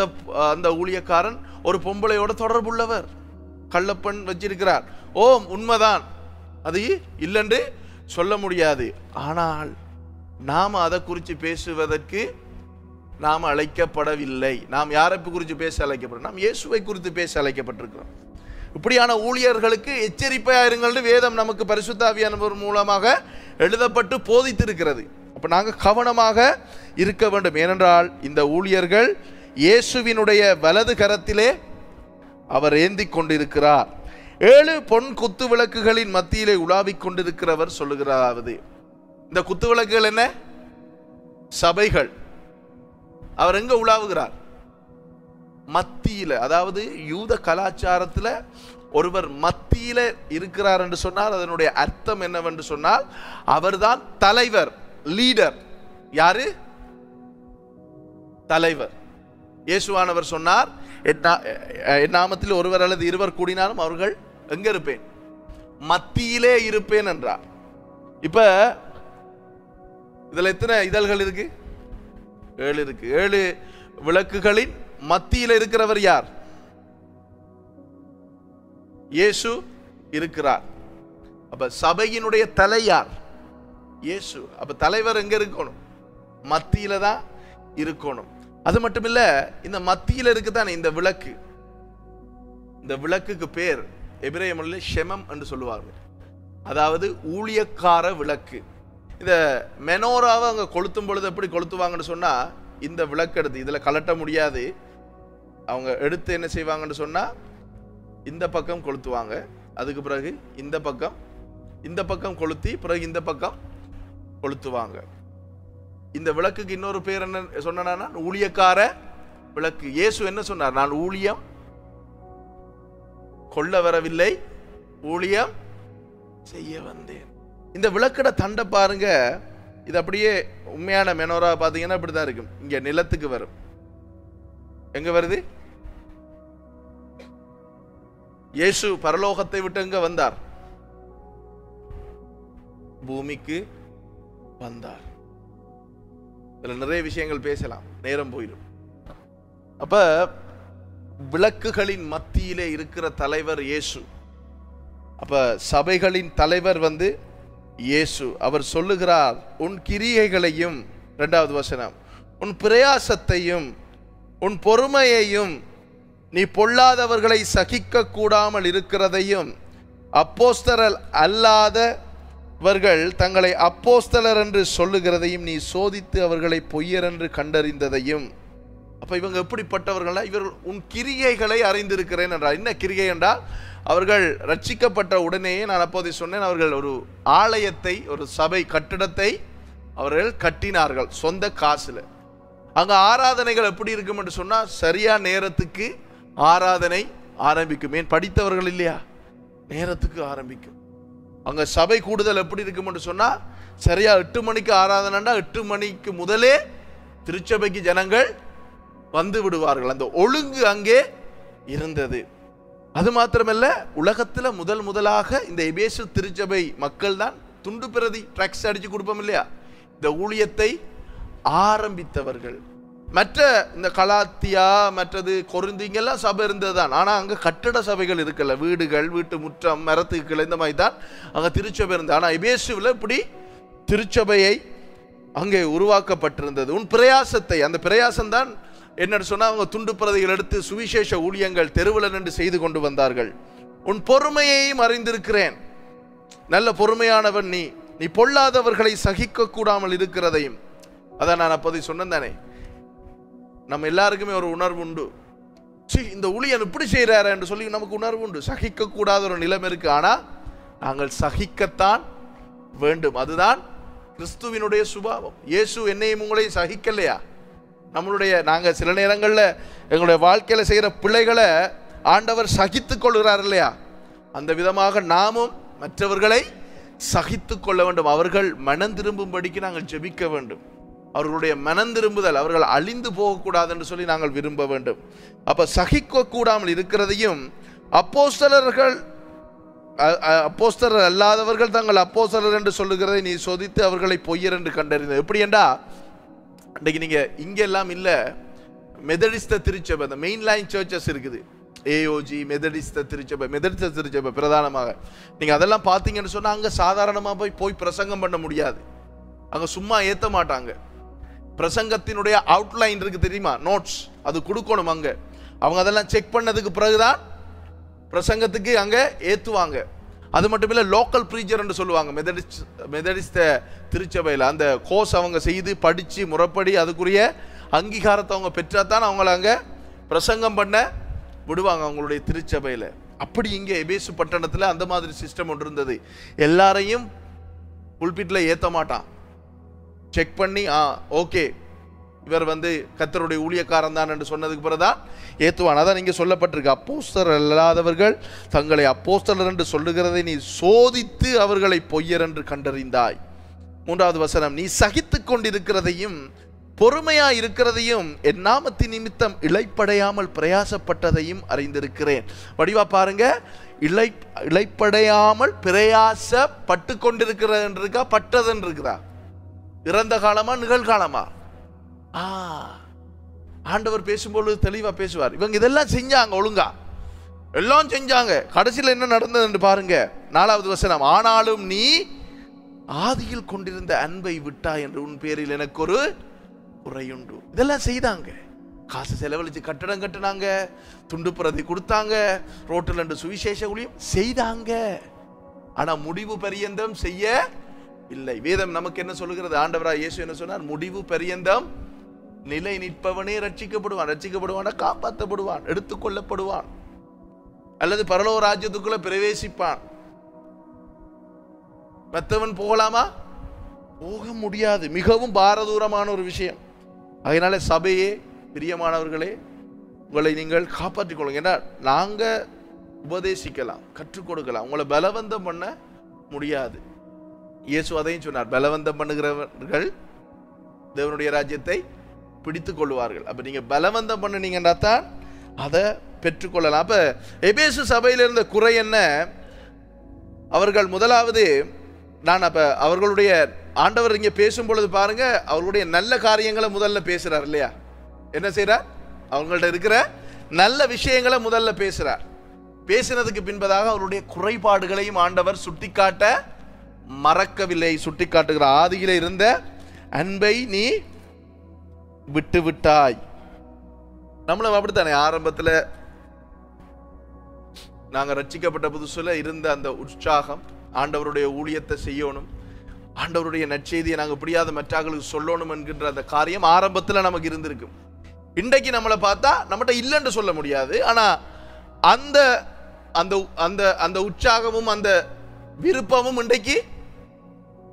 அந்த ஊழியக்காரன் ஒரு பொம்பளையோட தொடர்புள்ளவர், கள்ளப்பெண் வச்சிருக்கிறார், ஓ உண்மைதான், அது இல்லைன்று சொல்ல முடியாது. ஆனால் நாம் அதை குறித்து பேசுவதற்கு நாம் அழைக்கப்படவில்லை. நாம் யாரை குறித்து பேச அழைக்கப்படும்? நாம் இயேசுவை குறித்து பேச அழைக்கப்பட்டிருக்கிறோம். இப்படியான ஊழியர்களுக்கு எச்சரிக்கையாக இருங்கள் வேதம் நமக்கு பரிசுத்த ஆவியானவர் மூலமாக எழுதப்பட்டு போதித்திருக்கிறது. அப்ப நாங்கள் கவனமாக இருக்க வேண்டும். ஏனென்றால் இந்த ஊழியர்கள் இயேசுவினுடைய வலது கரத்திலே அவர் ஏந்தி கொண்டிருக்கிறார். 7 பொன் குத்து விளக்குகளின் மத்தியிலே உலாவிக் கொண்டிருக்கிறவர் சொல்லுகிறாவது, இந்த குத்து விளக்குகள் என்ன? சபைகள். அவர் எங்க உலாவுகிறார்? மத்தியில. அதாவது யூத கலாச்சாரத்துல ஒருவர் மத்தியில இருக்கிறார் என்று சொன்னால் அதனுடைய அர்த்தம் என்னவென்று சொன்னால் அவர்தான் தலைவர், லீடர். யாரு தலைவர்? இயேசுவானவர் சொன்னார், என் நாமத்தில் ஒருவர் அல்லது இருவர் கூடினாலும் அவர்கள் எங்க இருப்பேன்? மத்தியிலே இருப்பேன் என்றார். இப்ப இதுல எத்தனை இதழ்கள் இருக்கு? 7 இருக்கு. 7 விளக்குகளின் மத்தியில் இருக்கிறவர் யார்? இயேசு இருக்கிறார். அப்ப சபையினுடைய தலை யார்? இயேசு. அப்ப தலைவர் எங்க இருக்கணும்? மத்தியில தான் இருக்கணும். அது மட்டும் இல்ல, இந்த மத்தியில இருக்குதானே இந்த விளக்கு. இந்த விளக்குக்கு பேர் எபிரேய மொழியில் ஷெமம் என்று சொல்லுவாங்க. அதாவது ஊழியக்கார விளக்கு. இந்த மெனோராவை அங்க கொளுத்தும் பொழுது எப்படி கொளுத்துவாங்கன்னு சொன்னா, இந்த விளக்கு எடுத்து இதுல கலட்ட முடியாது, அவங்க எடுத்து என்ன செய்வாங்கன்னு சொன்னா இந்த பக்கம் கொளுத்துவாங்க, அதுக்கு பிறகு இந்த பக்கம் கொளுத்தி பிறகு இந்த பக்கம் கொளுத்துவாங்க. இந்த விளக்குக்கு இன்னொரு பேர் என்ன சொன்னா ஊழியக்கார விளக்கு. இயேசு என்ன சொன்னார்? நான் ஊழியம் கொள்ள வரவில்லை, ஊழியம் செய்ய வந்தேன். இந்த விளக்கட தண்டை பாருங்க, இது அப்படியே உண்மையான மெனோரா பாத்தீங்கன்னா இப்படிதான் இருக்கும். இங்க நிலத்துக்கு வரும். எங்க வருது? இயேசு பரலோகத்தை விட்டு எங்க வந்தார்? பூமிக்கு வந்தார். இதுல நிறைய விஷயங்கள் பேசலாம், நேரம் போயிடும். அப்ப விளக்குகளின் மத்தியிலே இருக்கிற தலைவர் இயேசு. அப்ப சபைகளின் தலைவர் இயேசு. அவர் சொல்லுகிறார், உன் கிரியைகளையும், 2வது வசனம், உன் பிரயாசத்தையும் உன் பொறுமையையும் நீ பொல்லாதவர்களை சகிக்க கூடாமல் இருக்கிறதையும் அப்போஸ்தலர் அல்லாதவர்கள் தங்களை அப்போஸ்தலர் என்று சொல்லுகிறதையும் நீ சோதித்து அவர்களை பொய்யர் என்று கண்டறிந்ததையும். அப்ப இவங்க எப்படிப்பட்டவர்கள்? இவர்கள் உன் கிரியைகளை அறிந்திருக்கிறேன் என்றார். என்ன கிரியை என்றால், அவர்கள் ரட்சிக்கப்பட்ட உடனேயே நான் அப்போதை சொன்னேன், அவர்கள் ஒரு ஆலயத்தை, ஒரு சபை கட்டிடத்தை அவர்கள் கட்டினார்கள் சொந்த காசுல. அங்க ஆராதனைகள் எப்படி இருக்கும் என்று சொன்னா, சரியா நேரத்துக்கு ஆராதனை ஆரம்பிக்கும். ஏன்? படித்தவர்கள் இல்லையா? நேரத்துக்கு ஆரம்பிக்கும். அங்க சபை கூடுதல் எப்படி இருக்கும் என்று சொன்னா, சரியா 8 மணிக்கு ஆராதனைண்டா 8 மணிக்கு முதலே திருச்சபைக்கு ஜனங்கள் வந்து விடுவார்கள். அந்த ஒழுங்கு அங்கே இருந்தது. அது மாத்திரமல்ல, உலகத்துல முதலாக இந்த எபேசு திருச்சபை மக்கள் தான் துண்டு பிரதி ட்ரக்ஸ் அடிச்சு கொடுப்போம் இல்லையா, இந்த ஊழியத்தை ஆரம்பித்தவர்கள். மற்ற இந்த கலாத்தியா, மற்றது கொரிந்திங்கெல்லாம் சபை இருந்தது தான். ஆனால் அங்கே கட்டட சபைகள் இருக்கல, வீடுகள், வீட்டு முற்றம், மரத்துக்கள், இந்த மாதிரி தான் அங்கே திருச்சபை இருந்தது. ஆனால் எபேசுவில் இப்படி திருச்சபையை அங்கே உருவாக்கப்பட்டிருந்தது. உன் பிரயாசத்தை, அந்த பிரயாசம்தான் என்னன்னு சொன்னால், அவங்க துண்டு பிரதிகள் எடுத்து சுவிசேஷ ஊழியங்கள் தெருவில் நின்று செய்து கொண்டு வந்தார்கள். உன் பொறுமையையும் அறிந்திருக்கிறேன், நல்ல பொறுமையானவன் நீ, நீ பொல்லாதவர்களை சகிக்க கூடாமல் இருக்கிறதையும். அதான் நான் அப்போதை சொன்னேன் தானே, நம்ம எல்லாருக்குமே ஒரு உணர்வு உண்டு. இந்த ஊழியன் இப்படி செய்கிறாரு என்று சொல்லி நமக்கு உணர்வு உண்டு. சகிக்க கூடாத ஒரு நிலைமை இருக்கு. ஆனால் நாங்கள் சகிக்கத்தான் வேண்டும். அதுதான் கிறிஸ்துவினுடைய சுபாவம். இயேசு என்னையும் உங்களையும் சகிக்கலையா? நாங்கள் சில நேரங்களில் எங்களுடைய வாழ்க்கையில் செய்கிற பிள்ளைகளை ஆண்டவர் சகித்து கொள்கிறார் இல்லையா? அந்த விதமாக நாமும் மற்றவர்களை சகித்து கொள்ள வேண்டும். அவர்கள் மனம் திரும்பும்படிக்கு நாங்கள் ஜெபிக்க வேண்டும். அவர்களுடைய மனம் திரும்புதல், அவர்கள் அழிந்து போகக்கூடாது என்று சொல்லி நாங்கள் விரும்ப வேண்டும். அப்ப சகிக்க கூடாமல் இருக்கிறதையும், அப்போஸ்தலர்கள் அல்லாதவர்கள் தங்கள் அப்போஸ்தலர் என்று சொல்லுகிறதை நீ சோதித்து அவர்களை பொய்யர் என்று கண்டறிந்த. எப்படி என்றா, இன்றைக்கு நீங்க இங்கெல்லாம் இல்லை, மெதடிஸ்த திருச்சபை, அந்த மெயின் லைன் சர்ச்சஸ் இருக்குது, ஏஓஜி, மெதடிஸ்த திருச்சபை பிரதானமாக. நீங்க அதெல்லாம் பார்த்தீங்கன்னு சொன்னா, அங்க சாதாரணமாக போய் பிரசங்கம் பண்ண முடியாது. அங்க சும்மா ஏத்த மாட்டாங்க. பிரசங்கத்தினுடைய அவுட்லைன் இருக்கு தெரியுமா, நோட்ஸ், அது கொடுக்கணும். அங்க அவங்க அதெல்லாம் செக் பண்ணதுக்கு பிறகுதான் பிரசங்கத்துக்கு அங்க ஏத்துவாங்க. அது மட்டும் இல்ல, லோக்கல் ப்ரீச்சர் என்று சொல்லுவாங்க மெதடிஸ்த திருச்சபையில். அந்த கோர்ஸ் அவங்க செய்து படிச்சு முறைப்படி அதுக்குரிய அங்கீகாரத்தை அவங்க பெற்றாதான் அவங்கள அங்க பிரசங்கம் பண்ண விடுவாங்க அவங்களுடைய திருச்சபையில். அப்படி இங்கே எபேசு பட்டணத்தில் அந்த மாதிரி சிஸ்டம் ஒன்று இருந்தது. எல்லாரையும் புல்பிட்டில் ஏற்ற மாட்டான், செக் பண்ணி ஓகே இவர் கர்த்தருடைய ஊழியக்காரன் தான் என்று சொன்னதுக்கு பிறகுதான் ஏற்றுவான். அதான் இங்கே சொல்லப்பட்டிருக்கு, அப்போஸ்தலர் அல்லாதவர்கள் தங்களை அப்போஸ்தலர் என்று சொல்லுகிறதை நீ சோதித்து அவர்களை பொய்யர் என்று கண்டறிந்தாய். 3வது வசனம், நீ சகித்து கொண்டிருக்கிறதையும் பொறுமையா இருக்கிறதையும் என் நாமத்தின் நிமித்தம் இளைப்படையாமல் பிரயாசப்பட்டதையும் அறிந்திருக்கிறேன். வடிவா பாருங்க, இளைப்படையாமல் பிரயாசப்பட்டு கொண்டிருக்கிறது இருக்கா, பட்டதுன்னு இருக்குதா? இறந்த காலமா நிகழ்காலமா? ஆண்டவர் பேசும்போது தெளிவா பேசுவார். இவங்க இதெல்லாம் செஞ்சாங்க, ஒழுங்கா எல்லாம் செஞ்சாங்க. கடைசியில் என்ன நடந்தது என்று பாருங்க. 4வது வசனம், ஆனாலும் நீ ஆதியில் கொண்டிருந்த அன்பை விட்டா என்று உன் பேரில் எனக்கு ஒரு குறையுண்டு. இதெல்லாம் செய்தாங்க, காசு செலவழிச்சு கட்டடம் கட்டினாங்க, துண்டு பிரதி கொடுத்தாங்க, ரோட்டில் ரெண்டு சுவிசேஷ ஊழியம் செய்தாங்க. ஆனா முடிவு பரியந்தம் செய்ய இல்லை. வேதம் நமக்கு என்ன சொல்லுகிறது? ஆண்டவராய் இயேசு என்ன சொன்னார்? முடிவு பரியந்தம் நிலை நிற்பவனே ரட்சிக்கப்படுவான். ரட்சிக்கப்படுவான், காப்பாற்றப்படுவான், எடுத்துக்கொள்ளப்படுவான், அல்லது பரலோக ராஜ்யத்துக்குள்ள பிரவேசிப்பான். மற்றவன் போகலாமா? போக முடியாது. மிகவும் பாரதூரமான ஒரு விஷயம். அதனால சபையே, பிரியமானவர்களே, உங்களை நீங்கள் காப்பாற்றிக் கொள்ளுங்க. ஏன்னா நாங்க உபதேசிக்கலாம், கற்றுக் கொடுக்கலாம், உங்களை பலவந்தம் பண்ண முடியாது. இயேசு அதையும் சொன்னார், பலவந்தம் பண்ணுகிறவர்கள் தேவனுடைய ராஜ்யத்தை பிடித்துக் கொள்வார்கள். அப்ப நீங்க பலவந்தம் பண்ணுனீங்கன்னா தான் அதை பெற்றுக்கொள்ளலாம். அப்ப எபேசு சபையில் இருந்த குறை என்ன? அவர்கள் முதலாவது, நான் அப்ப அவர்களுடைய ஆண்டவர் இங்க பேசும் பொழுது பாருங்க, அவர்களுடைய நல்ல காரியங்களை முதல்ல பேசுறார் இல்லையா? என்ன செய்யறார்? அவங்கள்ட்ட இருக்கிற நல்ல விஷயங்களை முதல்ல பேசுறார். பேசினதுக்கு பின்பதாக அவருடைய குறைபாடுகளையும் ஆண்டவர் சுட்டிக்காட்ட மறக்கவில்லை. சுட்டிக்காட்டுகிற ஆதியில இருந்த அன்பை நீ விட்டு விட்டாய். நம்மளும் அப்படித்தானே, ஆரம்பத்தில் நாங்கள் ரட்சிக்கப்பட்ட புதுசுல இருந்த அந்த உற்சாகம், ஆண்டவருடைய ஊழியத்தை செய்யணும், ஆண்டவருடைய நற்செய்தியை நாங்கள் எப்படியாவது மற்றவர்களுக்கு சொல்லணும் என்கின்ற அந்த காரியம் ஆரம்பத்தில் நமக்கு இருந்திருக்கும். இன்றைக்கு நம்மளை பார்த்தா நம்மகிட்ட இல்லைன்னு சொல்ல முடியாது. ஆனால் அந்த அந்த அந்த அந்த உற்சாகமும் அந்த விருப்பமும் இன்றைக்கு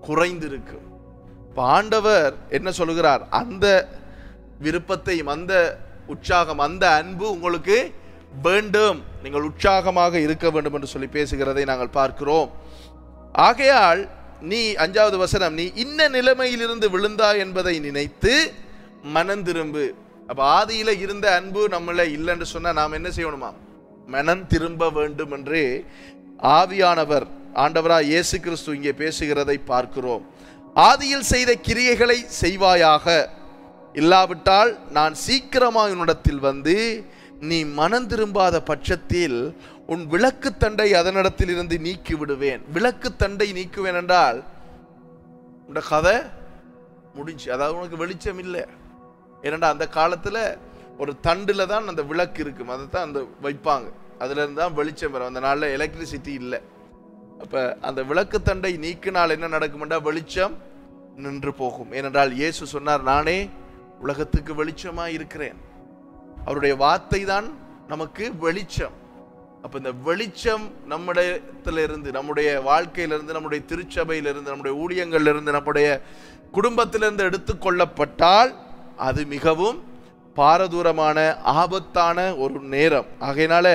குறைந்திருக்கும். ஆண்டவர் என்ன சொல்லுகிறார்? அந்த விருப்பத்தையும் அந்த உற்சாகம், அந்த அன்பு உங்களுக்கு வேண்டும், நீங்கள் உற்சாகமாக இருக்க வேண்டும் என்று சொல்லி பேசுகிறதை நாங்கள் பார்க்கிறோம். ஆகையால் நீ, 5வது வசனம், நீ இன்ன நிலைமையிலிருந்து விழுந்தாய் என்பதை நினைத்து மனம் திரும்பு. அப்ப ஆதியில இருந்த அன்பு நம்மள இல்லைன்னு சொன்னா நாம் என்ன செய்யணுமா? மனம் திரும்ப வேண்டும் என்று ஆவியானவர் ஆண்டவராய் இயேசு கிறிஸ்து இங்கே பேசுகிறதை பார்க்கிறோம். ஆதியில் செய்த கிரியைகளை செய்வாயாக, இல்லாவிட்டால் நான் சீக்கிரமாக உன்னிடத்தில் வந்து நீ மனம் திரும்பாத பட்சத்தில் உன் விளக்கு தண்டை அதனிடத்தில் இருந்து நீக்கி விடுவேன். விளக்கு தண்டை நீக்குவேன் என்றால் உன் கதை முடிஞ்சு, அதாவது உனக்கு வெளிச்சம் இல்லை. ஏனெண்டா அந்த காலத்துல ஒரு தண்டுல தான் அந்த விளக்கு இருக்கும், அதை தான் அந்த வைப்பாங்க, அதுல இருந்து தான் வெளிச்சம் வரும். அந்த நாள்ல எலக்ட்ரிசிட்டி இல்லை. அப்ப அந்த விளக்கு தண்டை நீக்கினால் என்ன நடக்கும்டா? வெளிச்சம் நின்று போகும். ஏனென்றால் இயேசு சொன்னார், நானே உலகத்துக்கு வெளிச்சமாய் இருக்கிறேன். அவருடைய வார்த்தை தான் நமக்கு வெளிச்சம். அப்ப இந்த வெளிச்சம் நம்மிடத்திலிருந்து, நம்முடைய வாழ்க்கையிலிருந்து, நம்முடைய திருச்சபையிலிருந்து, நம்முடைய ஊழியங்களிலிருந்து, நம்முடைய குடும்பத்திலிருந்து எடுத்துக்கொள்ளப்பட்டால் அது மிகவும் பாரதூரமான ஆபத்தான ஒரு நேரம். ஆகையினால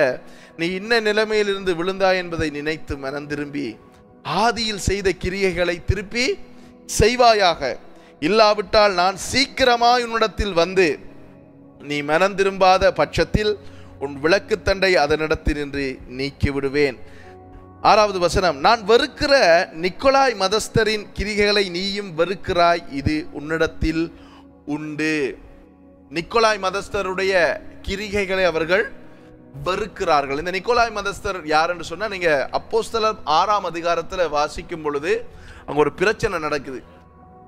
நீ இன்ன நிலைமையிலிருந்து விழுந்தாய் என்பதை நினைத்து மனம் திரும்பி ஆதியில் செய்த கிரியைகளை திருப்பி செய்வாயாக, இல்லாவிட்டால் நான் சீக்கிரமாய் உன்னிடத்தில் வந்து நீ மனம் திரும்பாத பட்சத்தில் உன் விளக்கு தண்டை அதனிடத்தில் நின்று நீக்கி விடுவேன். 6வது வசனம், நான் வெறுக்கிற நிக்கோலாய் மதஸ்தரின் கிரிகைகளை நீயும் வெறுக்கிறாய், இது உன்னிடத்தில் உண்டு. நிக்கோலாய் மதஸ்தருடைய கிரிகைகளை அவர்கள் வெறுக்கிறார்கள். இந்த நிக்கோலாய் மதஸ்தர் யார் என்று சொன்னா, நீங்க அப்போஸ்தலர் 6ஆம் அதிகாரத்தில் வாசிக்கும் பொழுது அங்க ஒரு பிரச்சனை நடக்குது.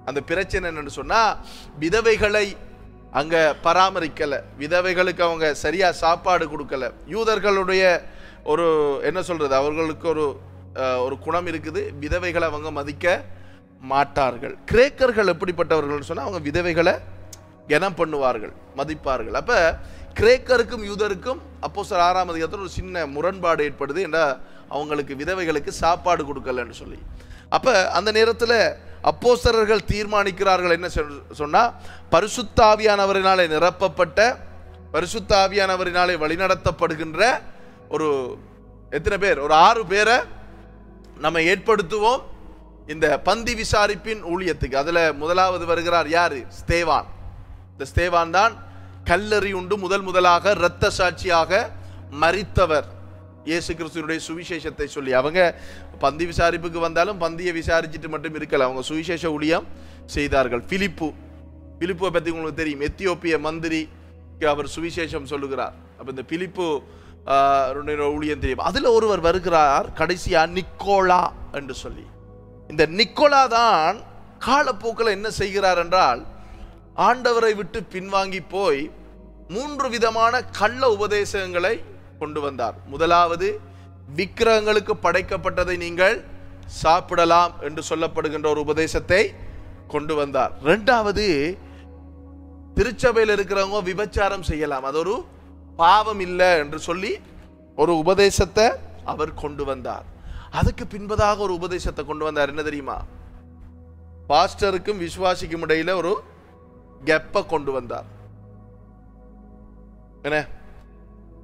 அந்த பிரச்சனை என்று சொன்னா, விதவைகளை அங்க பராமரிக்கல, விதவைகளுக்கு அவங்க சரியா சாப்பாடு கொடுக்கல. யூதர்களுடைய ஒரு என்ன சொல்றது, அவர்களுக்கு ஒரு குணம் இருக்குது, விதவைகளை அவங்க மதிக்க மாட்டார்கள். கிரேக்கர்கள் எப்படிப்பட்டவர்கள் சொன்னா, அவங்க விதவைகளை கனம் பண்ணுவார்கள், மதிப்பார்கள். அப்ப கிரேக்கருக்கும் யூதருக்கும் அப்போஸ்தலர் 6ஆம் அதிகாரத்தில் ஒரு சின்ன முரண்பாடு ஏற்படுது. ஏன்னா அவங்களுக்கு விதவைகளுக்கு சாப்பாடு கொடுக்கலன்னு சொல்லி. அப்ப அந்த நேரத்தில் அப்போஸ்தலர்கள் தீர்மானிக்கிறார்கள் என்ன சொன்னா, பரிசுத்த ஆவியானவரினாலே நிரப்பப்பட்ட, பரிசுத்த ஆவியானவரினாலே வழிநடத்தப்படுகின்ற ஒரு எத்தனை பேர், ஒரு 6 பேரை நம்ம ஏற்படுத்துவோம் இந்த பந்தி விசாரிப்பின் ஊழியத்துக்கு. அதுல முதலாவது வருகிறார் யாரு? ஸ்தேவான். இந்த ஸ்தேவான் தான் கல்லறி உண்டு முதலாக இரத்த சாட்சியாக மரித்தவர், இயேசு கிறிஸ்துவினுடைய சுவிசேஷத்தை சொல்லி. அவங்க பந்தி விசாரிப்புக்கு வந்தாலும் பந்தியை விசாரிச்சுட்டு மட்டும் இருக்கல, அவங்க சுவிசேஷ ஊழியம் செய்தார்கள். பிலிப்புவை பத்தி உங்களுக்கு தெரியும், எத்தியோப்பிய மந்திரிக்கு அவர் சுவிசேஷம் சொல்லுகிறார். அப்ப இந்த பிலிப்பு ஊழியம் தெரியும். அதுல ஒருவர் வருகிறார் கடைசியா, நிக்கோலா என்று சொல்லி. இந்த நிக்கோலா தான் காலப்போக்கில் என்ன செய்கிறார் என்றால், ஆண்டவரை விட்டு பின்வாங்கி போய் 3 விதமான கள்ள உபதேசங்களை கொண்டு வந்தார். முதலாவது, விக்கிரகங்களுக்கு படைக்கப்பட்டதை நீங்கள் சாப்பிடலாம் என்று சொல்லப்படுகின்ற ஒரு உபதேசத்தை கொண்டு வந்தார். 2வது, திருச்சபையில் இருக்கிறவங்க விபச்சாரம் செய்யலாம், அது ஒரு பாவம் இல்லை என்று சொல்லி ஒரு உபதேசத்தை அவர் கொண்டு வந்தார். அதுக்கு பின்பதாக ஒரு உபதேசத்தை கொண்டு வந்தார். என்ன தெரியுமா? பாஸ்டருக்கும் விசுவாசிக்கும் இடையில ஒரு கேப்பை கொண்டு வந்தார். என்ன,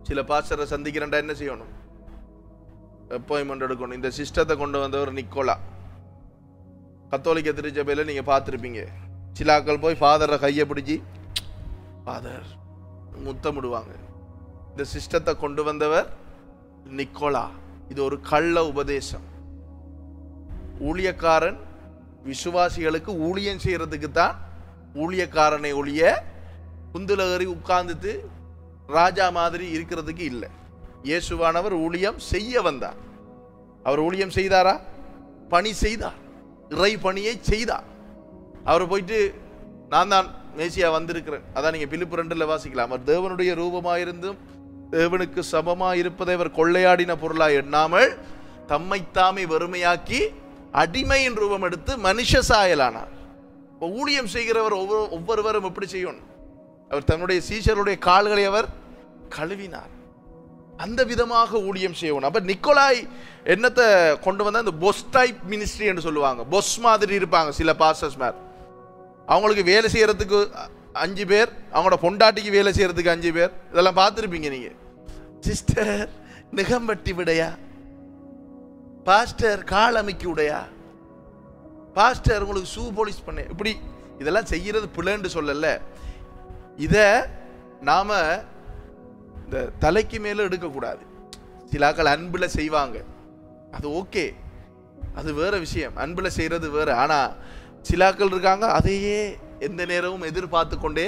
சில பாஸ்டரை சந்திக்கிறேன்டா என்ன செய்யணும்? அப்பாயின்மெண்ட் எடுக்கணும். இந்த சிஸ்டத்தை கொண்டு வந்தவர் நிக்கோலா. கத்தோலிக்க திருச்சபையில நீங்க பார்த்துருப்பீங்க, சிலாக்கள் போய் ஃபாதரை கையை பிடிச்சி ஃபாதர் முத்தமிடுவாங்க. இந்த சிஸ்டத்தை கொண்டு வந்தவர் நிக்கோலா. இது ஒரு கள்ள உபதேசம். ஊழியக்காரன் விசுவாசிகளுக்கு ஊழியம் செய்யறதுக்கு தான் ஊழியக்காரனை ஒழிய குந்துலகரி உட்கார்ந்துட்டு ராஜா மாதிரி இருக்கிறதுக்கு இல்லை. இயேசுவானவர் ஊழியம் செய்ய வந்தார். அவர் ஊழியம் செய்தாரா? பணி செய்தார், இறை பணியை செய்தார். அவர் போயிட்டு நான் தான் மேசியா வந்திருக்கிறேன், அதான் நீங்க பிலிப்பு 2ல் வாசிக்கலாம். அவர் தேவனுடைய ரூபமாயிருந்தும் தேவனுக்கு சமமாய் இருப்பதை அவர் கொள்ளையாடின பொருளாய் எண்ணாமல் தம்மைத்தாமே வெறுமையாக்கி அடிமையின் ரூபம் எடுத்து மனுஷ சாயலானார். ஊழியம் செய்கிறவர் ஒவ்வொருவரும் எப்படி செய்யணும்? அவர் தன்னுடைய சீஷருடைய கால்களை அவர் கழுவினார். அந்த விதமாக ஊழியம் செய்யணும். அப்ப நிக்கோலாய் என்னத்தை கொண்டு வந்தா, இந்த பொஸ் டைப் மினிஸ்ட்ரி என்று சொல்லுவாங்க. பொஸ் மாதிரி இருப்பாங்க சில பாஸ்டர்ஸ் மேர். அவங்களுக்கு வேலை செய்யறதுக்கு 5 பேர், அவங்களோட பொண்டாட்டிக்கு வேலை செய்யறதுக்கு 5 பேர். இதெல்லாம் பார்த்துருப்பீங்க நீங்க. சிஸ்டர் நிகம் வெட்டி விடையா, பாஸ்டர் கால் அமைக்கி விடையா, பாஸ்டர் உங்களுக்கு ஷூ போலிஷ் பண்ண, இப்படி இதெல்லாம் செய்யறது பிள்ளைன்னு சொல்லல. இத நாம இந்த தலைக்கு மேல எடுக்கக்கூடாது. சிலாக்கள் அன்புல செய்வாங்க, அது ஓகே, அது வேற விஷயம். அன்புல செய்யறது வேற. ஆனா சிலாக்கள் இருக்காங்க, அதையே எந்த நேரமும் எதிர்பார்த்து கொண்டே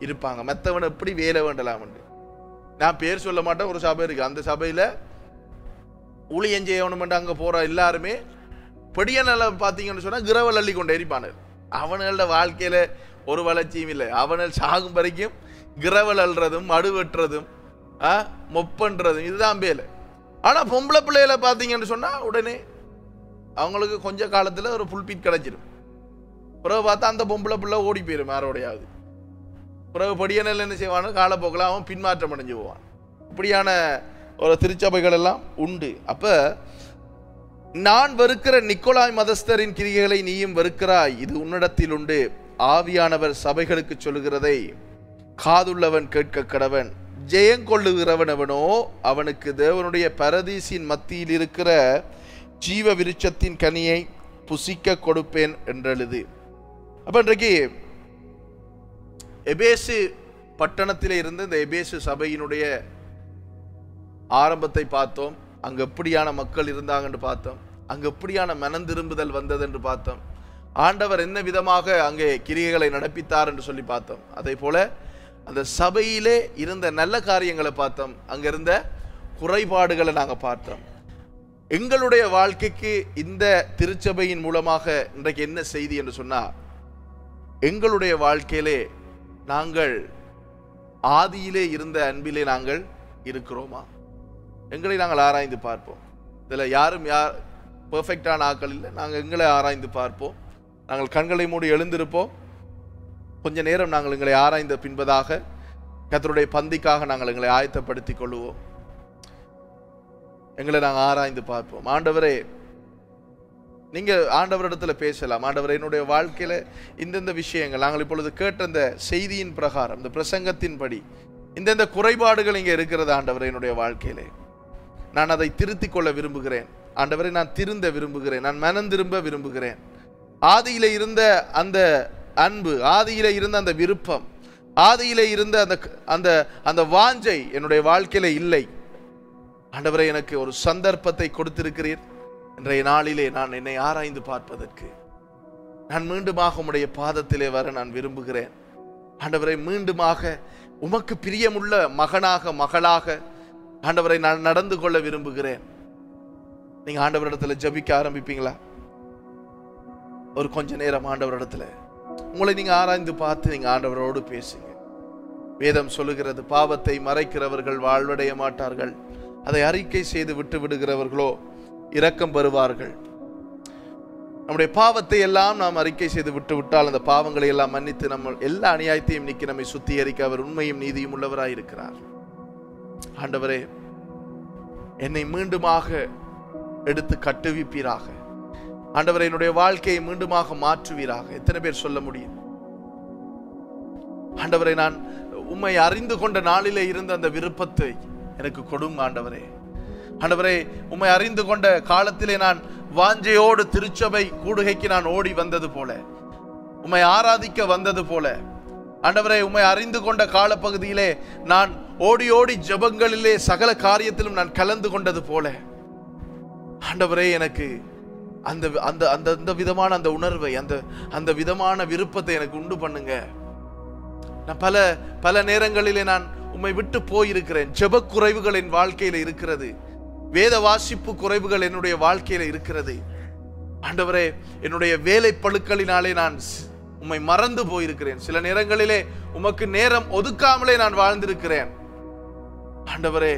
இருப்பாங்க, மற்றவனை எப்படி வேலை வேண்டலாம். நான் பேர் சொல்ல மாட்டேன், ஒரு சபை இருக்கு, அந்த சபையில ஊழியம் செய்யணும் அங்க போற எல்லாருமே பெரிய நிலை பார்த்தீங்கன்னு சொன்னா கிரவல் அள்ளி கொண்டு எரிப்பானு. அவனோட வாழ்க்கையில ஒரு வளர்ச்சியும் இல்லை. அவனால் சாகும் வரைக்கும் கிரவல் அல்றதும் மடு வெட்டுறதும் மொப்பன்றதும் இதுதான் வேலை. ஆனா பொம்பளை பிள்ளைகளை பார்த்தீங்கன்னு சொன்னா உடனே அவங்களுக்கு கொஞ்ச காலத்துல ஒரு புல்பீட் கிடைச்சிடும். பிறகு பார்த்தா அந்த பொம்பளை பிள்ளை ஓடி போயிடும் யாரோடையாவது. பிறகு படியனில் என்ன செய்வானு காலப்போக்கில் அவன் பின்மாற்றம் அடைஞ்சு போவான். இப்படியான ஒரு திருச்சபைகள் எல்லாம் உண்டு. அப்ப நான் வெறுக்கிற நிக்கோலாய் மதஸ்தரின் கிரியைகளை நீயும் வெறுக்கிறாய், இது உன்னிடத்தில் உண்டு. ஆவியானவர் சபைகளுக்கு சொல்லுகிறதை காதுள்ளவன் கேட்க கடவன். ஜெயங்கொள்ளுகிறவன் அவனோ அவனுக்கு தேவனுடைய பரதீசின் மத்தியில் இருக்கிற ஜீவ விருட்சத்தின் கனியை புசிக்க கொடுப்பேன் என்றெழுது. அப்ப இன்றைக்கு எபேசு பட்டணத்திலே இருந்து இந்த எபேசு சபையினுடைய ஆரம்பத்தை பார்த்தோம். அங்க எப்படியான மக்கள் இருந்தாங்கன்னு பார்த்தோம். அங்க எப்படியான மனம் திரும்புதல் வந்தது என்று பார்த்தோம். ஆண்டவர் என்ன விதமாக அங்கே கிரியைகளை நடப்பித்தார் என்று சொல்லி பார்த்தோம். அதே போல அந்த சபையிலே இருந்த நல்ல காரியங்களை பார்த்தோம், அங்க இருந்த குறைபாடுகளை நாங்கள் பார்த்தோம். எங்களுடைய வாழ்க்கைக்கு இந்த திருச்சபையின் மூலமாக இன்றைக்கு என்ன செய்தி என்று சொன்னால், எங்களுடைய வாழ்க்கையிலே நாங்கள் ஆதியிலே இருந்த அன்பிலே நாங்கள் இருக்கிறோமா? எங்களை நாங்கள் ஆராய்ந்து பார்ப்போம். இதில் யாரும் பெர்ஃபெக்டான ஆக்கள் இல்லை. நாங்கள் எங்களை ஆராய்ந்து பார்ப்போம். நாங்கள் கண்களை மூடி எழுந்திருப்போம். கொஞ்ச நேரம் நாங்கள் எங்களை ஆராய்ந்த பின்பதாக கர்த்தருடைய பந்திக்காக நாங்கள் எங்களை ஆயத்தப்படுத்திக் கொள்வோம். எங்களை நாங்கள் ஆராய்ந்து பார்ப்போம். ஆண்டவரே, நீங்க ஆண்டவரிடத்துல பேசலாம். ஆண்டவரே, என்னுடைய வாழ்க்கையில இந்தந்த விஷயங்கள் நாங்கள் இப்பொழுது கேட்ட இந்த செய்தியின் பிரகாரம், இந்த பிரசங்கத்தின்படி இந்தந்த குறைபாடுகள் இங்கே இருக்கிறது. ஆண்டவரே, என்னுடைய வாழ்க்கையிலே நான் அதை திருத்திக் கொள்ள விரும்புகிறேன். ஆண்டவரே, நான் திருந்த விரும்புகிறேன். நான் மனம் திரும்ப விரும்புகிறேன். ஆதியில இருந்த அந்த அன்பு, ஆதியில இருந்த அந்த விருப்பம், ஆதியில இருந்த அந்த அந்த வாஞ்சை என்னுடைய வாழ்க்கையில இல்லை. ஆண்டவரே, எனக்கு ஒரு சந்தர்ப்பத்தை கொடுத்திருக்கிறீர். இன்றைய நாளிலே நான் என்னை ஆராய்ந்து பார்ப்பதற்கு நான் மீண்டுமாக உம்முடைய பாதத்திலே வர நான் விரும்புகிறேன். ஆண்டவரை, மீண்டுமாக உமக்கு பிரியமுள்ள மகனாக மகளாக ஆண்டவரை நான் நடந்து கொள்ள விரும்புகிறேன். நீங்க ஆண்டவரிடத்துல ஜபிக்க ஆரம்பிப்பீங்களா? ஒரு கொஞ்ச நேரம் ஆண்டவரிடத்துல உங்களை நீங்க ஆராய்ந்து பார்த்து நீங்க ஆண்டவரோடு பேசுங்க. வேதம் சொல்லுகிறது, பாவத்தை மறைக்கிறவர்கள் வாழ்வடைய மாட்டார்கள், அதை அறிக்கை செய்து விட்டு விடுகிறவர்களோ இரக்கம் பெறுவார்கள். நம்முடைய பாவத்தை எல்லாம் நாம் அறிக்கை செய்து விட்டு விட்டால் அந்த பாவங்களை எல்லாம் மன்னித்து நம்ம எல்லா அநியாயத்தையும் நீக்கி நம்மை சுத்திகரிக்க அவர் உண்மையும் நீதியும் உள்ளவராய் இருக்கிறார். ஆண்டவரே, என்னை மீண்டுமாக எடுத்து கட்டுவிப்பீராக. ஆண்டவரே, என்னுடைய வாழ்க்கையை மீண்டுமாக மாற்றுவீராக. எத்தனை பேர் சொல்ல முடியும்? ஆண்டவரே, நான் உம்மை அறிந்து கொண்ட நாளிலே இருந்த அந்த விருப்பத்தை எனக்கு கொடுங்க. ஆண்டவரே, ஆண்டவரே, உம்மை அறிந்து கொண்ட காலத்திலே நான் வாஞ்சையோடு திருச்சபை கூடுகைக்கு நான் ஓடி வந்தது போல, உம்மை ஆராதிக்க வந்தது போல, ஆண்டவரே, உம்மை அறிந்து கொண்ட காலப்பகுதியிலே நான் ஓடி ஓடி ஜெபங்களிலே சகல காரியத்திலும் நான் கலந்து கொண்டது போல, ஆண்டவரே, எனக்கு அந்த அந்த அந்த விதமான அந்த உணர்வை, அந்த விதமான விருப்பத்தை எனக்கு உண்டு பண்ணுங்க. நான் பல நேரங்களிலே நான் உம்மை விட்டு போயிருக்கிறேன். ஜெப குறைவுகள் என் வாழ்க்கையில இருக்கிறது. வேத வாசிப்பு குறைவுகள் என்னுடைய வாழ்க்கையில இருக்கிறது. ஆண்டவரே, என்னுடைய வேலை பளுக்களினாலே நான் உம்மை மறந்து போயிருக்கிறேன். சில நேரங்களிலே உமக்கு நேரம் ஒதுக்காமலே நான் வாழ்ந்திருக்கிறேன். ஆண்டவரே,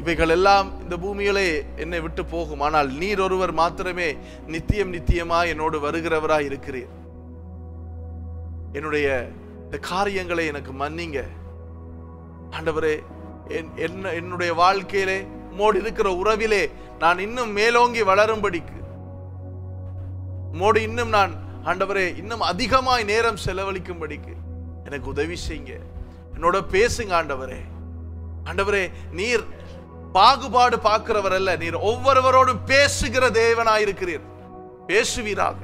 இவைகள் எல்லாம் இந்த பூமியிலே என்னை விட்டு போகும். ஆனால் நீர் ஒருவர் மாத்திரமே நித்தியம் நித்தியமாய் என்னோடு வருகிறவராய் இருக்கிறீர். என்னுடைய இந்த காரியங்களை எனக்கு மன்னிங்க. ஆண்டவரே, என்னுடைய வாழ்க்கையிலே உம்மோடு இருக்கிற உறவிலே நான் இன்னும் மேலோங்கி வளரும்படிக்கு, உம்மோடு இன்னும் நான் ஆண்டவரே இன்னும் அதிகமாய் நேரம் செலவழிக்கும்படிக்கு எனக்கு உதவி செய்யுங்க. என்னோட பேசுங்க ஆண்டவரே. ஆண்டவரே, நீர் பாகுபாடு பார்க்கிறவர் அல்ல, நீர் ஒவ்வொருவரோடும் பேசுகிற தேவனாயிருக்கிறீர். பேசுவீராக.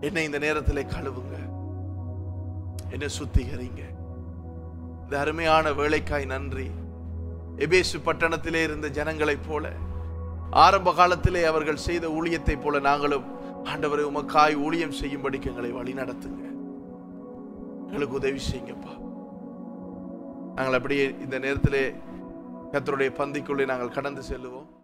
என்னை இந்த நேரத்திலே கழுவுங்க. என்னை சுத்திகரிங்க. இந்த அருமையான வேலைக்காய் நன்றி. எபேசு பட்டணத்திலே இருந்த ஜனங்களைப் போல, ஆரம்ப காலத்திலே அவர்கள் செய்த ஊழியத்தை போல நாங்களும் ஆண்டவரை உமக்காய் ஊழியம் செய்யும்படிக்கு எங்களை வழி நடத்துங்க. எங்களுக்கு உதவி செய்யுங்கப்பா. நாங்கள் அப்படியே இந்த நேரத்திலே கர்த்தருடைய பந்திக்குள்ளே நாங்கள் கடந்து செல்லுவோம்.